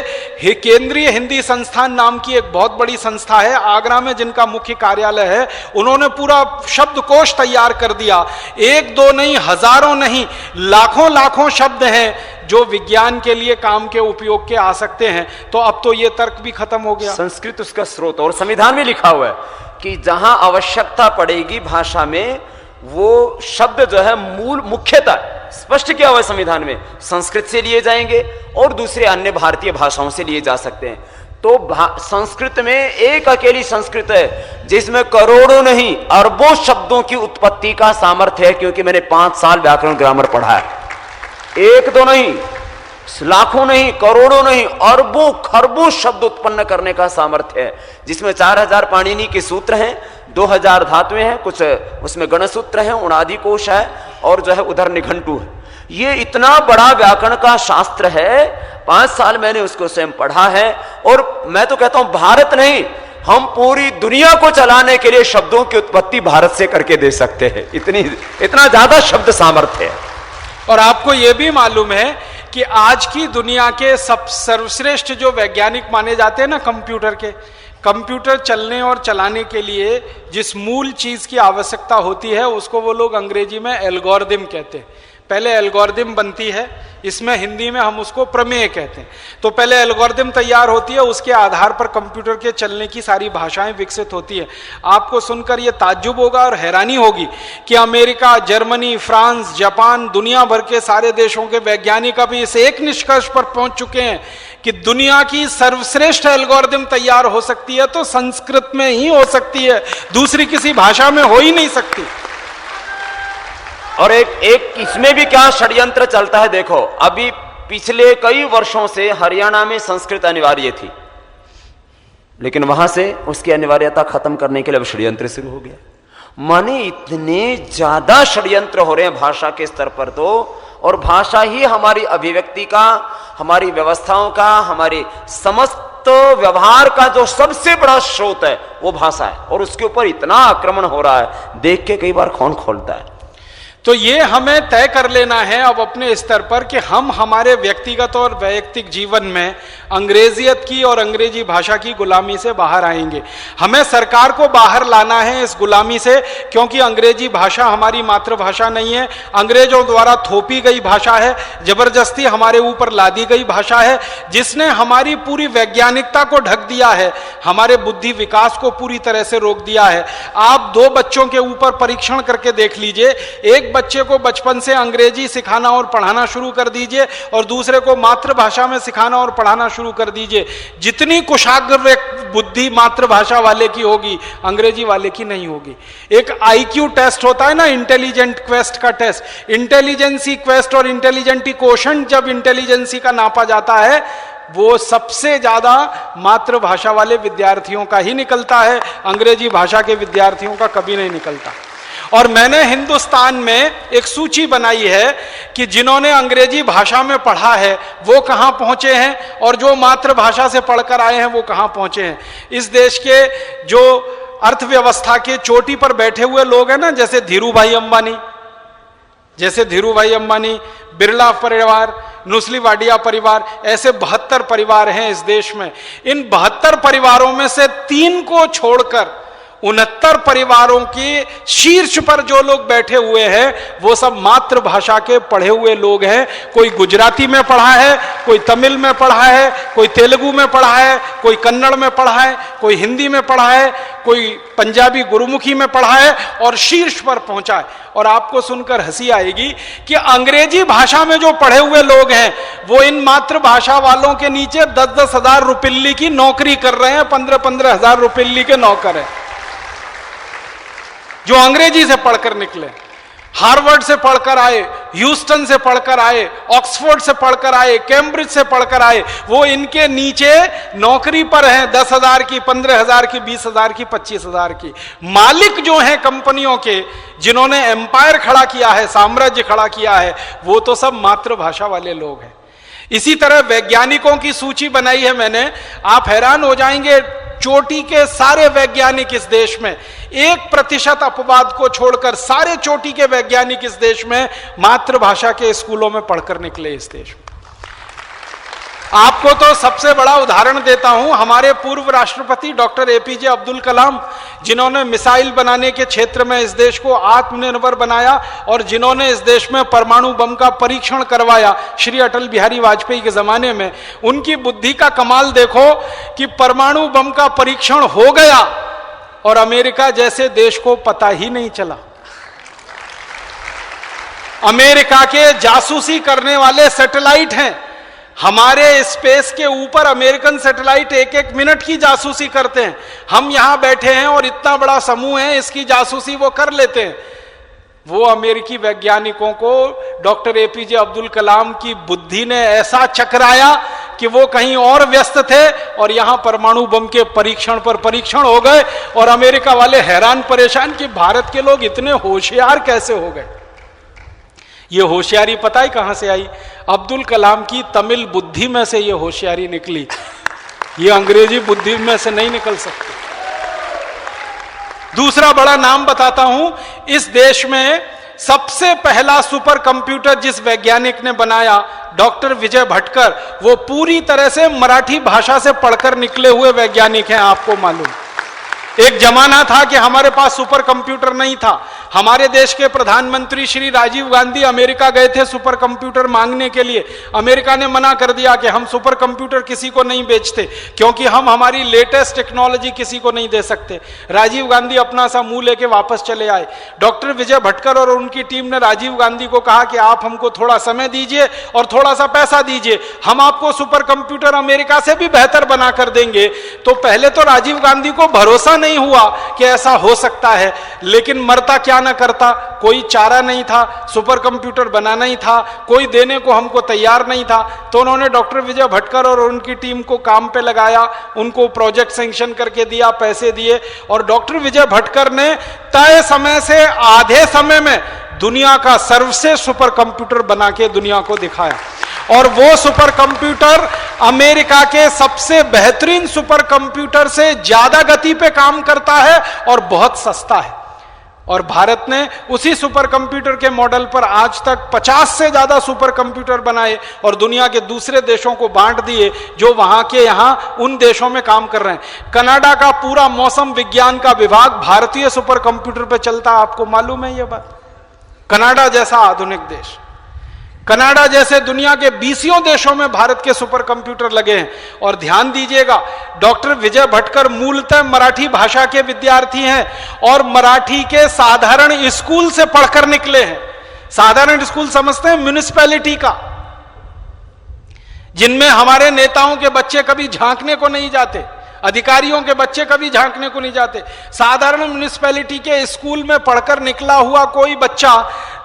S1: केंद्रीय हिंदी संस्थान नाम की एक बहुत बड़ी संस्था है आगरा में, जिनका मुख्य कार्यालय है, उन्होंने पूरा शब्दकोश तैयार कर दिया। 1-2 नहीं, हजारों नहीं, लाखों लाखों शब्द हैं जो विज्ञान के लिए, काम के उपयोग के आ सकते हैं। तो अब तो ये तर्क भी खत्म हो गया।
S2: संस्कृत उसका स्रोत, और संविधान में लिखा हुआ है कि जहां आवश्यकता पड़ेगी भाषा में, वो शब्द जो है मूल मुख्यतः स्पष्ट किया हुआ है संविधान में, संस्कृत से लिए जाएंगे और दूसरे अन्य भारतीय भाषाओं से लिए जा सकते हैं। तो संस्कृत में एक अकेली संस्कृत है जिसमें करोड़ों नहीं अरबों शब्दों की उत्पत्ति का सामर्थ्य है, क्योंकि मैंने 5 साल व्याकरण ग्रामर पढ़ा है। 1-2 नहीं, लाखों नहीं, करोड़ों नहीं, अरबों खरबों शब्द उत्पन्न करने का सामर्थ्य है, जिसमें 4000 पाणिनि के सूत्र हैं, 2000 धातुएं हैं, कुछ उसमें गणसूत्र हैं, उणादि कोश है, और जो है उधर निघंटू है। ये इतना बड़ा व्याकरण का शास्त्र है, 5 साल मैंने उसको स्वयं पढ़ा है। और मैं तो कहता हूं भारत नहीं, हम पूरी दुनिया को चलाने के लिए शब्दों की उत्पत्ति भारत से करके दे सकते हैं, इतना ज्यादा शब्द सामर्थ्य है।
S1: और आपको यह भी मालूम है कि आज की दुनिया के सर्वश्रेष्ठ जो वैज्ञानिक माने जाते हैं ना कंप्यूटर के, कंप्यूटर चलने और चलाने के लिए जिस मूल चीज की आवश्यकता होती है उसको वो लोग अंग्रेजी में एल्गोरिदम कहते हैं। पहले एल्गोरिदम बनती है, इसमें हिंदी में हम उसको प्रमेय कहते हैं। तो पहले एल्गोरिदम तैयार होती है, उसके आधार पर कंप्यूटर के चलने की सारी भाषाएं विकसित होती है। आपको सुनकर यह ताज्जुब होगा और हैरानी होगी कि अमेरिका, जर्मनी, फ्रांस, जापान, दुनिया भर के सारे देशों के वैज्ञानिक अभी इस एक निष्कर्ष पर पहुंच चुके हैं कि दुनिया की सर्वश्रेष्ठ एल्गोरिदम तैयार हो सकती है तो संस्कृत में ही हो सकती है, दूसरी किसी भाषा में हो ही नहीं सकती।
S2: और एक इसमें भी क्या षड्यंत्र चलता है देखो, अभी पिछले कई वर्षों से हरियाणा में संस्कृत अनिवार्य थी, लेकिन वहां से उसकी अनिवार्यता खत्म करने के लिए अब षड्यंत्र शुरू हो गया। माने इतने ज्यादा षड्यंत्र हो रहे हैं भाषा के स्तर पर तो, और भाषा ही हमारी अभिव्यक्ति का, हमारी व्यवस्थाओं का, हमारी समस्त व्यवहार का जो सबसे बड़ा स्रोत है वो भाषा है, और उसके ऊपर इतना आक्रमण हो रहा है, देख के कई बार कौन खोलता है।
S1: तो ये हमें तय कर लेना है अब अपने स्तर पर कि हम हमारे व्यक्तिगत और वैयक्तिक जीवन में अंग्रेजियत की और अंग्रेजी भाषा की गुलामी से बाहर आएंगे। हमें सरकार को बाहर लाना है इस गुलामी से, क्योंकि अंग्रेजी भाषा हमारी मातृभाषा नहीं है, अंग्रेजों द्वारा थोपी गई भाषा है, जबरदस्ती हमारे ऊपर लादी गई भाषा है, जिसने हमारी पूरी वैज्ञानिकता को ढक दिया है, हमारे बुद्धि विकास को पूरी तरह से रोक दिया है। आप दो बच्चों के ऊपर परीक्षण करके देख लीजिए, एक बच्चे को बचपन से अंग्रेजी सिखाना और पढ़ाना शुरू कर दीजिए और दूसरे को मातृभाषा में सिखाना और पढ़ाना शुरू कर दीजिए, जितनी कुशाग्र बुद्धि मातृभाषा वाले की होगी अंग्रेजी वाले की नहीं होगी। एक आईक्यू टेस्ट होता है ना, इंटेलिजेंट क्वेस्ट का टेस्ट, इंटेलिजेंसी क्वेस्ट और इंटेलिजेंटी कोशेंट जब इंटेलिजेंसी का नापा जाता है वो सबसे ज्यादा मातृभाषा वाले विद्यार्थियों का ही निकलता है, अंग्रेजी भाषा के विद्यार्थियों का कभी नहीं निकलता। और मैंने हिंदुस्तान में एक सूची बनाई है कि जिन्होंने अंग्रेजी भाषा में पढ़ा है वो कहां पहुंचे हैं और जो मातृभाषा से पढ़कर आए हैं वो कहां पहुंचे हैं। इस देश के जो अर्थव्यवस्था के चोटी पर बैठे हुए लोग हैं ना, जैसे धीरूभाई अंबानी, बिरला परिवार, नुस्ली वाडिया परिवार, ऐसे 72 परिवार हैं इस देश में। इन 72 परिवारों में से 3 को छोड़कर 69 परिवारों के शीर्ष पर जो लोग बैठे हुए हैं वो सब मातृभाषा के पढ़े हुए लोग हैं। कोई गुजराती में पढ़ा है, कोई तमिल में पढ़ा है, कोई तेलुगु में पढ़ा है, कोई कन्नड़ में पढ़ा है, कोई हिंदी में पढ़ा है, कोई पंजाबी गुरुमुखी में पढ़ा है और शीर्ष पर पहुंचा है। और आपको सुनकर हंसी आएगी कि अंग्रेजी भाषा में जो पढ़े हुए लोग हैं वो इन मातृभाषा वालों के नीचे 10-10 हजार रुपये की नौकरी कर रहे हैं, 15-15 हजार रुपये के नौकर हैं जो अंग्रेजी से पढ़कर निकले, हार्वर्ड से पढ़कर आए, ह्यूस्टन से पढ़कर आए, ऑक्सफोर्ड से पढ़कर आए, कैम्ब्रिज से पढ़कर आए, वो इनके नीचे नौकरी पर हैं 10,000 की, 15,000 की, 20,000 की, 25,000 की। मालिक जो हैं कंपनियों के, जिन्होंने एम्पायर खड़ा किया है, साम्राज्य खड़ा किया है, वो तो सब मातृभाषा वाले लोग हैं। इसी तरह वैज्ञानिकों की सूची बनाई है मैंने, आप हैरान हो जाएंगे, चोटी के सारे वैज्ञानिक इस देश में 1% अपवाद को छोड़कर सारे चोटी के वैज्ञानिक इस देश में मातृभाषा के स्कूलों में पढ़कर निकले इस देश में। आपको तो सबसे बड़ा उदाहरण देता हूं, हमारे पूर्व राष्ट्रपति डॉक्टर एपीजे अब्दुल कलाम, जिन्होंने मिसाइल बनाने के क्षेत्र में इस देश को आत्मनिर्भर बनाया और जिन्होंने इस देश में परमाणु बम का परीक्षण करवाया श्री अटल बिहारी वाजपेयी के जमाने में। उनकी बुद्धि का कमाल देखो कि परमाणु बम का परीक्षण हो गया और अमेरिका जैसे देश को पता ही नहीं चला। अमेरिका के जासूसी करने वाले सैटेलाइट हैं, हमारे स्पेस के ऊपर अमेरिकन सैटेलाइट 1-1 मिनट की जासूसी करते हैं। हम यहां बैठे हैं और इतना बड़ा समूह है, इसकी जासूसी वो कर लेते हैं। वो अमेरिकी वैज्ञानिकों को डॉक्टर एपीजे अब्दुल कलाम की बुद्धि ने ऐसा चकराया कि वो कहीं और व्यस्त थे और यहां परमाणु बम के परीक्षण पर परीक्षण हो गए और अमेरिका वाले हैरान परेशान कि भारत के लोग इतने होशियार कैसे हो गए। ये होशियारी पता है कहां से आई? अब्दुल कलाम की तमिल बुद्धि में से ये होशियारी निकली, ये अंग्रेजी बुद्धि में से नहीं निकल सकती। दूसरा बड़ा नाम बताता हूं, इस देश में सबसे पहला सुपर कंप्यूटर जिस वैज्ञानिक ने बनाया, डॉक्टर विजय भटकर, वो पूरी तरह से मराठी भाषा से पढ़कर निकले हुए वैज्ञानिक हैं। आपको मालूम, एक जमाना था कि हमारे पास सुपर कंप्यूटर नहीं था। हमारे देश के प्रधानमंत्री श्री राजीव गांधी अमेरिका गए थे सुपर कंप्यूटर मांगने के लिए। अमेरिका ने मना कर दिया कि हम सुपर कंप्यूटर किसी को नहीं बेचते, क्योंकि हम हमारी लेटेस्ट टेक्नोलॉजी किसी को नहीं दे सकते। राजीव गांधी अपना सा मुंह लेके वापस चले आए। डॉक्टर विजय भटकर और उनकी टीम ने राजीव गांधी को कहा कि आप हमको थोड़ा समय दीजिए और थोड़ा सा पैसा दीजिए, हम आपको सुपर कंप्यूटर अमेरिका से भी बेहतर बना कर देंगे। तो पहले तो राजीव गांधी को भरोसा नहीं हुआ कि ऐसा हो सकता है, लेकिन मरता क्या न करता, कोई चारा नहीं था, सुपर कंप्यूटर बनाना ही था, कोई देने को हमको तैयार नहीं था। तो उन्होंने डॉक्टर विजय भटकर और उनकी टीम को काम पे लगाया, उनको प्रोजेक्ट सैंक्शन करके दिया, पैसे दिए और डॉक्टर विजय भटकर ने तय समय से आधे समय में दुनिया का सर्वश्रेष्ठ सुपर कंप्यूटर बना के दुनिया को दिखाया। और वो सुपर कंप्यूटर अमेरिका के सबसे बेहतरीन सुपर कंप्यूटर से ज्यादा गति पे काम करता है और बहुत सस्ता है। और भारत ने उसी सुपर कंप्यूटर के मॉडल पर आज तक 50 से ज्यादा सुपर कंप्यूटर बनाए और दुनिया के दूसरे देशों को बांट दिए, जो वहां के यहां उन देशों में काम कर रहे हैं। कनाडा का पूरा मौसम विज्ञान का विभाग भारतीय सुपर कंप्यूटर पर चलता है, आपको मालूम है यह बात? कनाडा जैसा आधुनिक देश, कनाडा जैसे दुनिया के 20 देशों में भारत के सुपर कंप्यूटर लगे हैं। और ध्यान दीजिएगा, डॉक्टर विजय भटकर मूलतः मराठी भाषा के विद्यार्थी हैं और मराठी के साधारण स्कूल से पढ़कर निकले हैं। साधारण स्कूल समझते हैं, म्युनिसिपैलिटी का, जिनमें हमारे नेताओं के बच्चे कभी झांकने को नहीं जाते, अधिकारियों के बच्चे कभी झांकने को नहीं जाते। साधारण म्युनिसिपैलिटी के स्कूल में पढ़कर निकला हुआ कोई बच्चा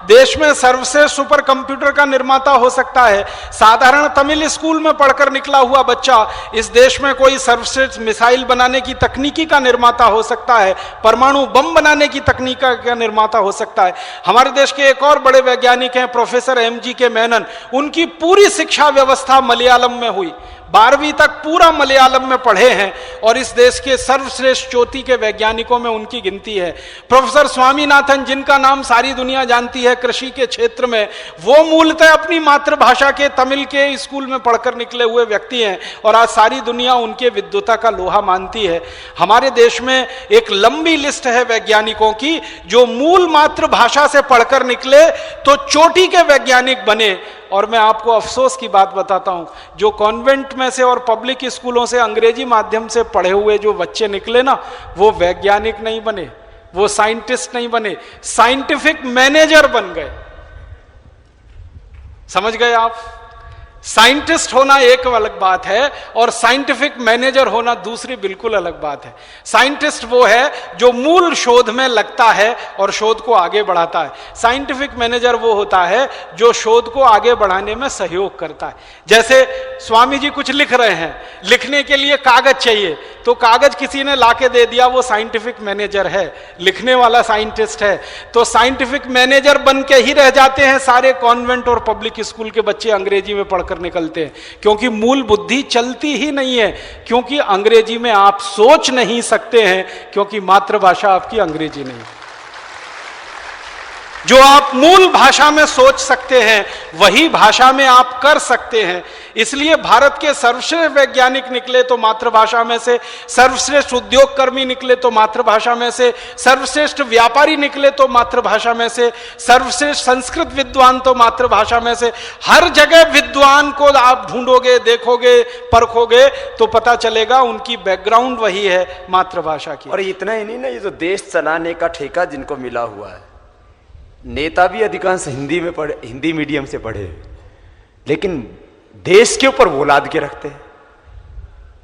S1: देश में सर्वश्रेष्ठ सुपर कंप्यूटर का निर्माता हो सकता है। साधारण तमिल स्कूल में पढ़कर निकला हुआ बच्चा इस देश में कोई सर्वश्रेष्ठ मिसाइल बनाने की तकनीकी का निर्माता हो सकता है, परमाणु बम बनाने की तकनीक का निर्माता हो सकता है। हमारे देश के एक और बड़े वैज्ञानिक हैं प्रोफेसर MG के मेनन, उनकी पूरी शिक्षा व्यवस्था मलयालम में हुई, 12वीं तक पूरा मलयालम में पढ़े हैं और इस देश के सर्वश्रेष्ठ चोटी के वैज्ञानिकों में उनकी गिनती है। प्रोफेसर स्वामीनाथन, जिनका नाम सारी दुनिया जानती है कृषि के क्षेत्र में, वो मूलतः अपनी मातृभाषा के तमिल के स्कूल में पढ़कर निकले हुए व्यक्ति हैं और आज सारी दुनिया उनके विद्वता का लोहा मानती है। हमारे देश में एक लंबी लिस्ट है वैज्ञानिकों की जो मूल मातृभाषा से पढ़कर निकले तो चोटी के वैज्ञानिक बने। और मैं आपको अफसोस की बात बताता हूं, जो कॉन्वेंट में से और पब्लिक स्कूलों से अंग्रेजी माध्यम से पढ़े हुए जो बच्चे निकले ना, वो वैज्ञानिक नहीं बने, वो साइंटिस्ट नहीं बने, साइंटिफिक मैनेजर बन गए। समझ गए आप? साइंटिस्ट होना एक अलग बात है और साइंटिफिक मैनेजर होना दूसरी बिल्कुल अलग बात है। साइंटिस्ट वो है जो मूल शोध में लगता है और शोध को आगे बढ़ाता है। साइंटिफिक मैनेजर वो होता है जो शोध को आगे बढ़ाने में सहयोग करता है। जैसे स्वामी जी कुछ लिख रहे हैं, लिखने के लिए कागज चाहिए, तो कागज किसी ने लाके दे दिया, वो साइंटिफिक मैनेजर है, लिखने वाला साइंटिस्ट है। तो साइंटिफिक मैनेजर बन के ही रह जाते हैं सारे कॉन्वेंट और पब्लिक स्कूल के बच्चे अंग्रेजी में पढ़कर निकलते हैं, क्योंकि मूल बुद्धि चलती ही नहीं है, क्योंकि अंग्रेजी में आप सोच नहीं सकते हैं, क्योंकि मातृभाषा आपकी अंग्रेजी नहीं। जो आप मूल भाषा में सोच सकते हैं वही भाषा में आप कर सकते हैं। इसलिए भारत के सर्वश्रेष्ठ वैज्ञानिक निकले तो मातृभाषा में से, सर्वश्रेष्ठ उद्योग कर्मी निकले तो मातृभाषा में से, सर्वश्रेष्ठ व्यापारी निकले तो मातृभाषा में से, सर्वश्रेष्ठ संस्कृत विद्वान तो मातृभाषा में से। हर जगह विद्वान को आप ढूंढोगे, देखोगे, परखोगे तो पता चलेगा उनकी बैकग्राउंड वही है मातृभाषा की।
S2: और इतना ही नहीं ना, ये जो देश चलाने का ठेका जिनको मिला हुआ है, नेता भी अधिकांश हिंदी में पढ़े, हिंदी मीडियम से पढ़े, लेकिन देश के ऊपर वो लाद के रखते हैं।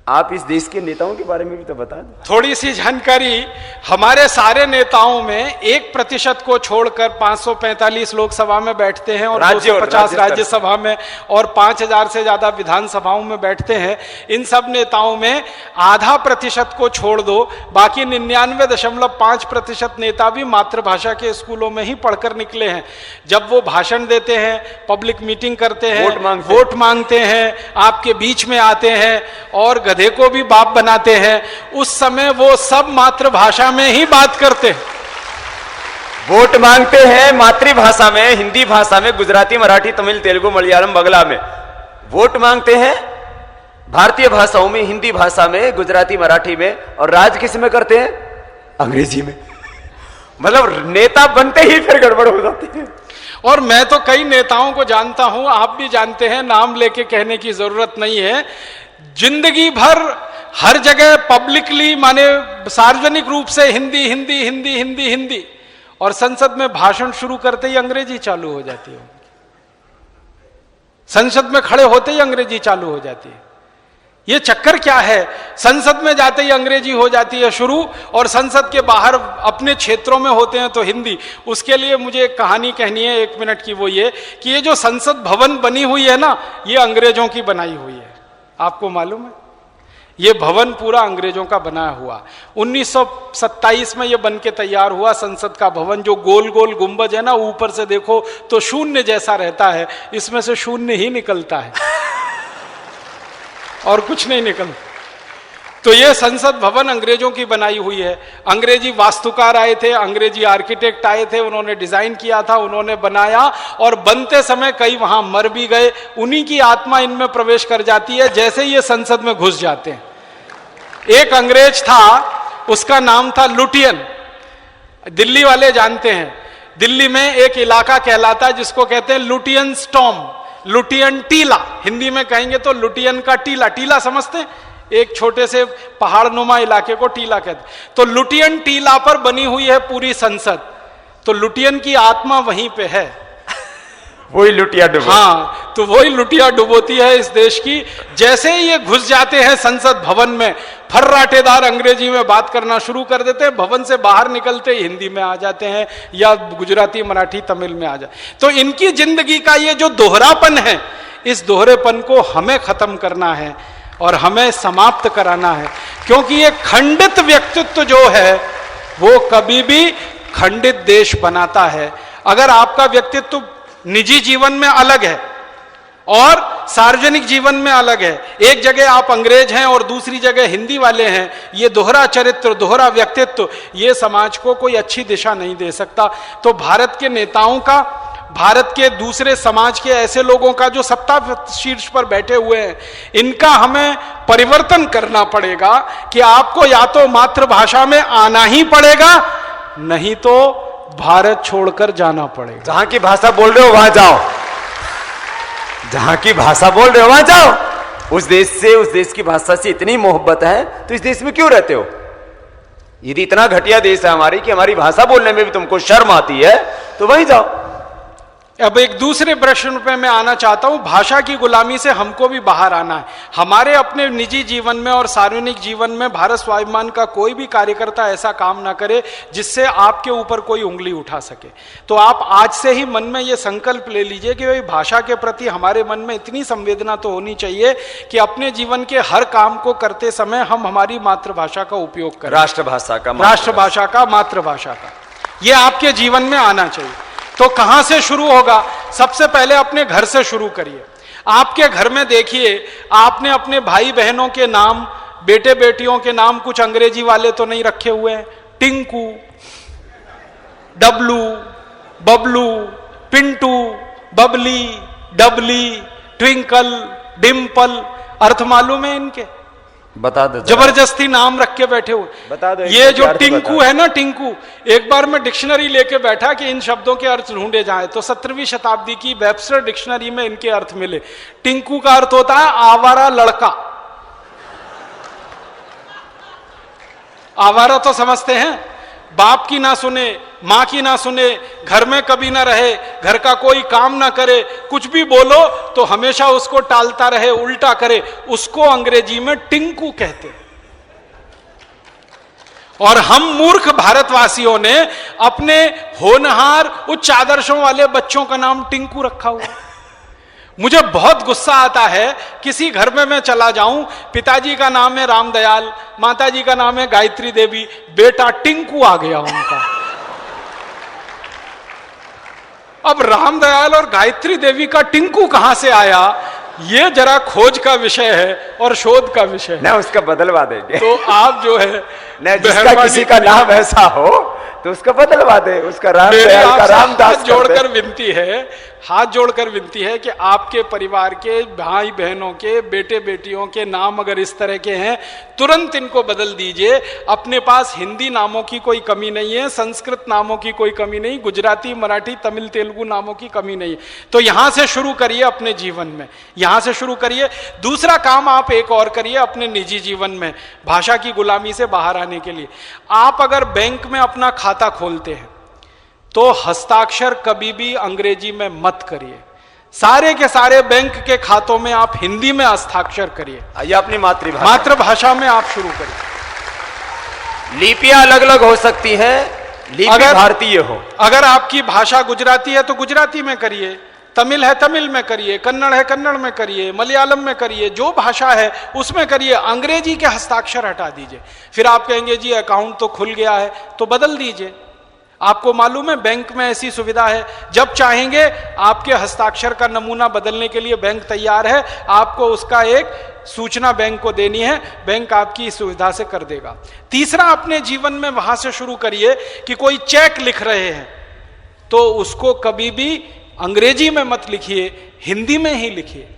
S2: आप इस देश के नेताओं के बारे में भी तो बता दें।
S1: थोड़ी सी जानकारी, हमारे सारे नेताओं में 1% को छोड़कर 545 लोकसभा में बैठते हैं और 250 राज्यसभा में और 5000 से ज्यादा विधानसभाओं में बैठते हैं। इन सब नेताओं में आधा प्रतिशत को छोड़ दो, बाकी 99.5% नेता भी मातृभाषा के स्कूलों में ही पढ़कर निकले हैं। जब वो भाषण देते हैं, पब्लिक मीटिंग करते हैं, वोट मांगते हैं, आपके बीच में आते हैं और गधे को भी बाप बनाते हैं, उस समय वो सब मातृभाषा में ही बात करते हैं।
S2: वोट मांगते हैं मातृभाषा में, हिंदी भाषा में, गुजराती, मराठी, तमिल, तेलुगु, मलयालम, बंगला में। वोट मांगते हैं भारतीय भाषाओं में, हिंदी भाषा में, गुजराती, मराठी में, और राज किस में करते हैं? अंग्रेजी में। मतलब नेता बनते ही फिर गड़बड़ हो जाती है।
S1: और मैं तो कई नेताओं को जानता हूं, आप भी जानते हैं, नाम लेके कहने की जरूरत नहीं है। जिंदगी भर हर जगह पब्लिकली, माने सार्वजनिक रूप से हिंदी हिंदी हिंदी हिंदी हिंदी, और संसद में भाषण शुरू करते ही अंग्रेजी चालू हो जाती है। संसद में खड़े होते ही अंग्रेजी चालू हो जाती है। ये चक्कर क्या है? संसद में जाते ही अंग्रेजी हो जाती है शुरू, और संसद के बाहर अपने क्षेत्रों में होते हैं तो हिंदी। उसके लिए मुझे एक कहानी कहनी है 1 मिनट की, वो ये कि ये जो संसद भवन बनी हुई है ना, ये अंग्रेजों की बनाई हुई है। आपको मालूम है? ये भवन पूरा अंग्रेजों का बनाया हुआ। 1927 में ये बन के तैयार हुआ संसद का भवन। जो गोल गोल गुंबज है ना, ऊपर से देखो तो शून्य जैसा रहता है, इसमें से शून्य ही निकलता है और कुछ नहीं निकलता। तो ये संसद भवन अंग्रेजों की बनाई हुई है। अंग्रेजी वास्तुकार आए थे, अंग्रेजी आर्किटेक्ट आए थे, उन्होंने डिजाइन किया था, उन्होंने बनाया, और बनते समय कई वहां मर भी गए। उन्हीं की आत्मा इनमें प्रवेश कर जाती है जैसे ये संसद में घुस जाते हैं। एक अंग्रेज था, उसका नाम था लुटियन। दिल्ली वाले जानते हैं, दिल्ली में एक इलाका कहलाता है जिसको कहते हैं लुटियन स्टॉर्म, लुटियन टीला। हिंदी में कहेंगे तो लुटियन का टीला। टीला समझते हैं? एक छोटे से पहाड़ नुमा इलाके को टीला कहते हैं। तो लुटियन टीला पर बनी हुई है पूरी संसद। तो लुटियन की आत्मा वहीं पे है,
S2: वही लुटिया डुबो।
S1: हाँ, तो वही लुटिया डुबोती है इस देश की। जैसे ही ये घुस जाते हैं संसद भवन में, फर्राटेदार अंग्रेजी में बात करना शुरू कर देते हैं। भवन से बाहर निकलते ही हिंदी में आ जाते हैं या गुजराती, मराठी, तमिल में आ जाते। तो इनकी जिंदगी का ये जो दोहरापन है, इस दोहरेपन को हमें खत्म करना है और हमें समाप्त कराना है। क्योंकि ये खंडित व्यक्तित्व जो है वो कभी भी खंडित देश बनाता है। अगर आपका व्यक्तित्व निजी जीवन में अलग है और सार्वजनिक जीवन में अलग है, एक जगह आप अंग्रेज हैं और दूसरी जगह हिंदी वाले हैं, ये दोहरा चरित्र, दोहरा व्यक्तित्व, ये समाज को कोई अच्छी दिशा नहीं दे सकता। तो भारत के नेताओं का, भारत के दूसरे समाज के ऐसे लोगों का जो सत्ता शीर्ष पर बैठे हुए हैं, इनका हमें परिवर्तन करना पड़ेगा कि आपको या तो मातृभाषा में आना ही पड़ेगा, नहीं तो भारत छोड़कर जाना पड़ेगा।
S2: जहां की भाषा बोल रहे हो वहां जाओ, जहां की भाषा बोल रहे हो वहां जाओ। उस देश से, उस देश की भाषा से इतनी मोहब्बत है तो इस देश में क्यों रहते हो? यदि इतना घटिया देश है हमारी कि हमारी भाषा बोलने में भी तुमको शर्म आती है तो वहीं जाओ।
S1: अब एक दूसरे प्रश्न पे मैं आना चाहता हूं। भाषा की गुलामी से हमको भी बाहर आना है। हमारे अपने निजी जीवन में और सार्वजनिक जीवन में भारत स्वाभिमान का कोई भी कार्यकर्ता ऐसा काम ना करे जिससे आपके ऊपर कोई उंगली उठा सके। तो आप आज से ही मन में ये संकल्प ले लीजिए कि भाई भाषा के प्रति हमारे मन में इतनी संवेदना तो होनी चाहिए कि अपने जीवन के हर काम को करते समय हम हमारी मातृभाषा का उपयोग करें।
S2: राष्ट्रभाषा का,
S1: राष्ट्रभाषा का, मातृभाषा का, ये आपके जीवन में आना चाहिए। तो कहां से शुरू होगा? सबसे पहले अपने घर से शुरू करिए। आपके घर में देखिए, आपने अपने भाई बहनों के नाम, बेटे बेटियों के नाम कुछ अंग्रेजी वाले तो नहीं रखे हुए हैं? टिंकू, डब्लू, बबलू, पिंटू, बबली, डबली, ट्विंकल, डिम्पल, अर्थ मालूम है इनके?
S2: बता दो।
S1: जबरदस्ती नाम रख के बैठे हुए।
S2: बता दो।
S1: ये जो टिंकू है ना, टिंकू, एक बार मैं डिक्शनरी लेके बैठा कि इन शब्दों के अर्थ ढूंढे जाएं, तो 17वीं शताब्दी की वेबस्टर डिक्शनरी में इनके अर्थ मिले। टिंकू का अर्थ होता है आवारा लड़का। आवारा तो समझते हैं, बाप की ना सुने, मां की ना सुने, घर में कभी ना रहे, घर का कोई काम ना करे, कुछ भी बोलो तो हमेशा उसको टालता रहे, उल्टा करे, उसको अंग्रेजी में टिंकू कहते हैं। और हम मूर्ख भारतवासियों ने अपने होनहार उच्च आदर्शों वाले बच्चों का नाम टिंकू रखा हुआ। मुझे बहुत गुस्सा आता है, किसी घर में मैं चला जाऊं, पिताजी का नाम है रामदयाल, माताजी का नाम है गायत्री देवी, बेटा टिंकू आ गया उनका। अब रामदयाल और गायत्री देवी का टिंकू कहां से आया, ये जरा खोज का विषय है और शोध का विषय है।
S2: ना उसका बदलवा देंगे।
S1: तो आप जो है,
S2: जिसका किसी का नाम ऐसा हो तो उसका बदलवा दे, उसका रामदयाल का रामदास।
S1: जोड़कर विनती है, हाथ जोड़कर विनती है कि आपके परिवार के भाई बहनों के, बेटे बेटियों के नाम अगर इस तरह के हैं, तुरंत इनको बदल दीजिए। अपने पास हिंदी नामों की कोई कमी नहीं है, संस्कृत नामों की कोई कमी नहीं, गुजराती, मराठी, तमिल, तेलुगु नामों की कमी नहीं है। तो यहां से शुरू करिए अपने जीवन में, यहां से शुरू करिए। दूसरा काम आप एक और करिए अपने निजी जीवन में, भाषा की गुलामी से बाहर आने के लिए। आप अगर बैंक में अपना खाता खोलते हैं तो हस्ताक्षर कभी भी अंग्रेजी में मत करिए। सारे के सारे बैंक के खातों में आप हिंदी में हस्ताक्षर करिए।
S2: ये अपनी
S1: मातृभाषा में आप शुरू करिए।
S2: लिपियां अलग अलग हो सकती है, लिपि
S1: अगर
S2: भारतीय हो।
S1: अगर आपकी भाषा गुजराती है तो गुजराती में करिए, तमिल है तमिल में करिए, कन्नड़ है कन्नड़ में करिए, मलयालम में करिए, जो भाषा है उसमें करिए। अंग्रेजी के हस्ताक्षर हटा दीजिए। फिर आप कहेंगे जी अकाउंट तो खुल गया है, तो बदल दीजिए। आपको मालूम है बैंक में ऐसी सुविधा है, जब चाहेंगे आपके हस्ताक्षर का नमूना बदलने के लिए बैंक तैयार है। आपको उसका एक सूचना बैंक को देनी है, बैंक आपकी इस सुविधा से कर देगा। तीसरा, अपने जीवन में वहां से शुरू करिए कि कोई चेक लिख रहे हैं तो उसको कभी भी अंग्रेजी में मत लिखिए, हिंदी में ही लिखिए।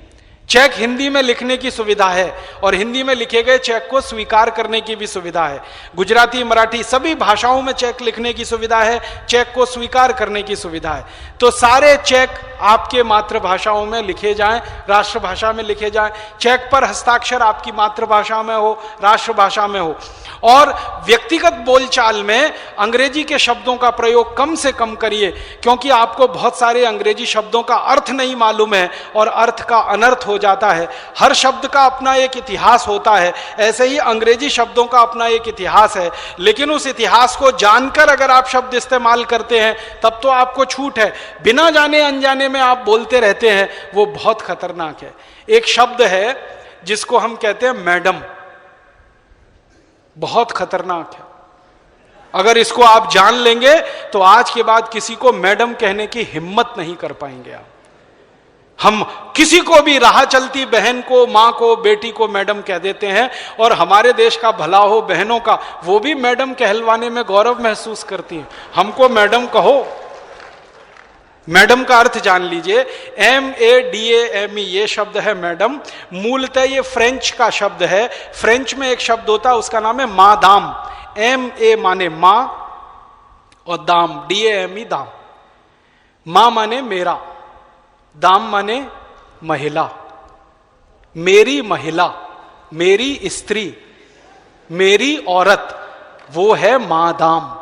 S1: चेक हिंदी में लिखने की सुविधा है और हिंदी में लिखे गए चेक को स्वीकार करने की भी सुविधा है। गुजराती, मराठी सभी भाषाओं में चेक लिखने की सुविधा है, चेक को स्वीकार करने की सुविधा है। तो सारे चेक आपके मातृभाषाओं में लिखे जाएं, राष्ट्रभाषा में लिखे जाएं। चेक पर हस्ताक्षर आपकी मातृभाषा में हो, राष्ट्रभाषा में हो। और व्यक्तिगत बोलचाल में अंग्रेजी के शब्दों का प्रयोग कम से कम करिए, क्योंकि आपको बहुत सारे अंग्रेजी शब्दों का अर्थ नहीं मालूम है और अर्थ का अनर्थ हो जाता है। हर शब्द का अपना एक इतिहास होता है, ऐसे ही अंग्रेजी शब्दों का अपना एक इतिहास है। लेकिन उस इतिहास को जानकर अगर आप शब्द इस्तेमाल करते हैं तब तो आपको छूट है। बिना जाने अनजाने में आप बोलते रहते हैं, वो बहुत खतरनाक है। एक शब्द है जिसको हम कहते हैं मैडम, बहुत खतरनाक है। अगर इसको आप जान लेंगे तो आज के बाद किसी को मैडम कहने की हिम्मत नहीं कर पाएंगे आप। हम किसी को भी राह चलती बहन को, मां को, बेटी को मैडम कह देते हैं और हमारे देश का भला हो बहनों का, वो भी मैडम कहलवाने में गौरव महसूस करती हैं। हमको मैडम कहो। मैडम का अर्थ जान लीजिए, MADAME ये शब्द है मैडम। मूलतः ये फ्रेंच का शब्द है। फ्रेंच में एक शब्द होता है, उसका नाम है मादाम। MA माने मां और दाम, DAME दाम। मां माने मेरा, दाम माने महिला। मेरी महिला, मेरी स्त्री, मेरी औरत, वो है मादाम।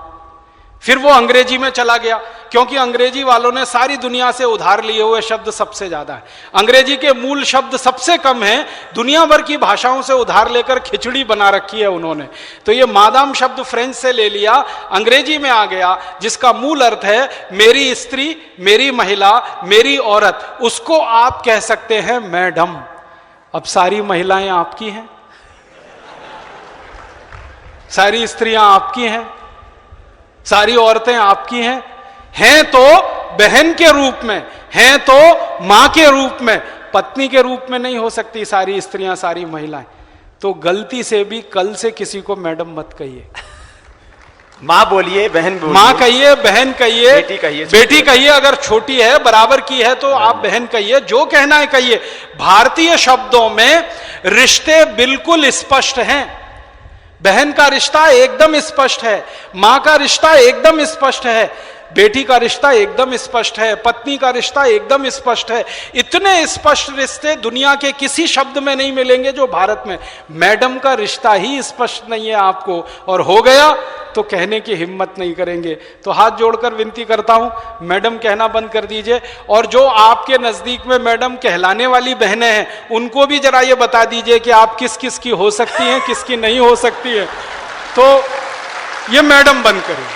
S1: फिर वो अंग्रेजी में चला गया, क्योंकि अंग्रेजी वालों ने सारी दुनिया से उधार लिए हुए शब्द सबसे ज्यादा है। अंग्रेजी के मूल शब्द सबसे कम हैं, दुनिया भर की भाषाओं से उधार लेकर खिचड़ी बना रखी है उन्होंने। तो ये मादाम शब्द फ्रेंच से ले लिया, अंग्रेजी में आ गया, जिसका मूल अर्थ है मेरी स्त्री, मेरी महिला, मेरी औरत। उसको आप कह सकते हैं मैडम। अब सारी महिलाएं आपकी हैं, सारी स्त्रियां आपकी हैं, सारी औरतें आपकी हैं तो बहन के रूप में, हैं तो मां के रूप में, पत्नी के रूप में नहीं हो सकती सारी स्त्रियां, सारी महिलाएं। तो गलती से भी कल से किसी को मैडम मत कहिए।
S2: मां बोलिए, बहन बोलिए,
S1: मां कहिए, बहन कहिए,
S2: बेटी
S1: कहिए। अगर छोटी है, बराबर की है तो आप बहन कहिए, जो कहना है कहिए। भारतीय शब्दों में रिश्ते बिल्कुल स्पष्ट हैं। बहन का रिश्ता एकदम स्पष्ट है, मां का रिश्ता एकदम स्पष्ट है, बेटी का रिश्ता एकदम स्पष्ट है, पत्नी का रिश्ता एकदम स्पष्ट है। इतने स्पष्ट रिश्ते दुनिया के किसी शब्द में नहीं मिलेंगे जो भारत में। मैडम का रिश्ता ही स्पष्ट नहीं है आपको, और हो गया तो कहने की हिम्मत नहीं करेंगे। तो हाथ जोड़कर विनती करता हूं, मैडम कहना बंद कर दीजिए। और जो आपके नजदीक में मैडम कहलाने वाली बहनें हैं, उनको भी जरा ये बता दीजिए कि आप किस किस की हो सकती हैं, किसकी नहीं हो सकती है। तो ये मैडम बंद करें।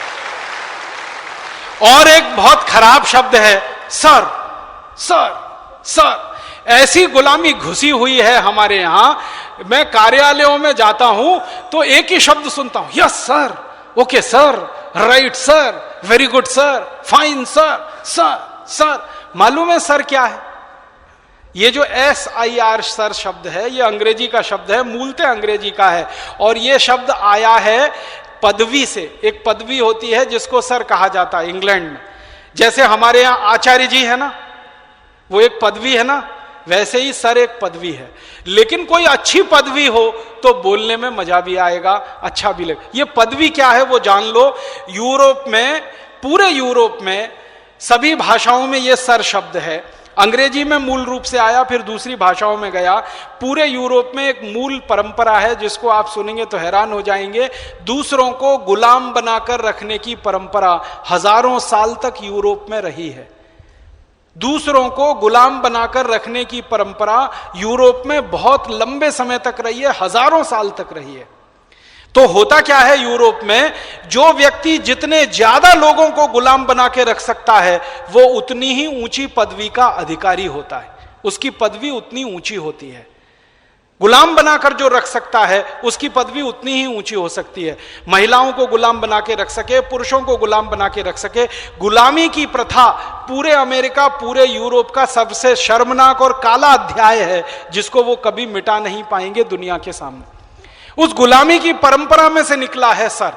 S1: और एक बहुत खराब शब्द है सर, सर, सर। ऐसी गुलामी घुसी हुई है हमारे यहां। मैं कार्यालयों में जाता हूं तो एक ही शब्द सुनता हूं, yes sir, okay sir, right sir, very good sir, fine sir, sir, sir. मालूम है सर क्या है? ये जो SIR सर शब्द है, ये अंग्रेजी का शब्द है, मूलतः अंग्रेजी का है। और ये शब्द आया है पदवी से। एक पदवी होती है जिसको सर कहा जाता है इंग्लैंड में। जैसे हमारे यहां आचार्य जी है ना, वो एक पदवी है ना, वैसे ही सर एक पदवी है। लेकिन कोई अच्छी पदवी हो तो बोलने में मजा भी आएगा, अच्छा भी लगे। ये पदवी क्या है वो जान लो। यूरोप में, पूरे यूरोप में सभी भाषाओं में ये सर शब्द है। अंग्रेजी में मूल रूप से आया, फिर दूसरी भाषाओं में गया। पूरे यूरोप में एक मूल परंपरा है जिसको आप सुनेंगे तो हैरान हो जाएंगे। दूसरों को गुलाम बनाकर रखने की परंपरा हजारों साल तक यूरोप में रही है। दूसरों को गुलाम बनाकर रखने की परंपरा यूरोप में बहुत लंबे समय तक रही है, हजारों साल तक रही है। तो होता क्या है यूरोप में, जो व्यक्ति जितने ज्यादा लोगों को गुलाम बना के रख सकता है वो उतनी ही ऊंची पदवी का अधिकारी होता है, उसकी पदवी उतनी ऊंची होती है। गुलाम बनाकर जो रख सकता है उसकी पदवी उतनी ही ऊंची हो सकती है। महिलाओं को गुलाम बना के रख सके, पुरुषों को गुलाम बना के रख सके। गुलामी की प्रथा पूरे अमेरिका, पूरे यूरोप का सबसे शर्मनाक और काला अध्याय है, जिसको वो कभी मिटा नहीं पाएंगे दुनिया के सामने। उस गुलामी की परंपरा में से निकला है सर।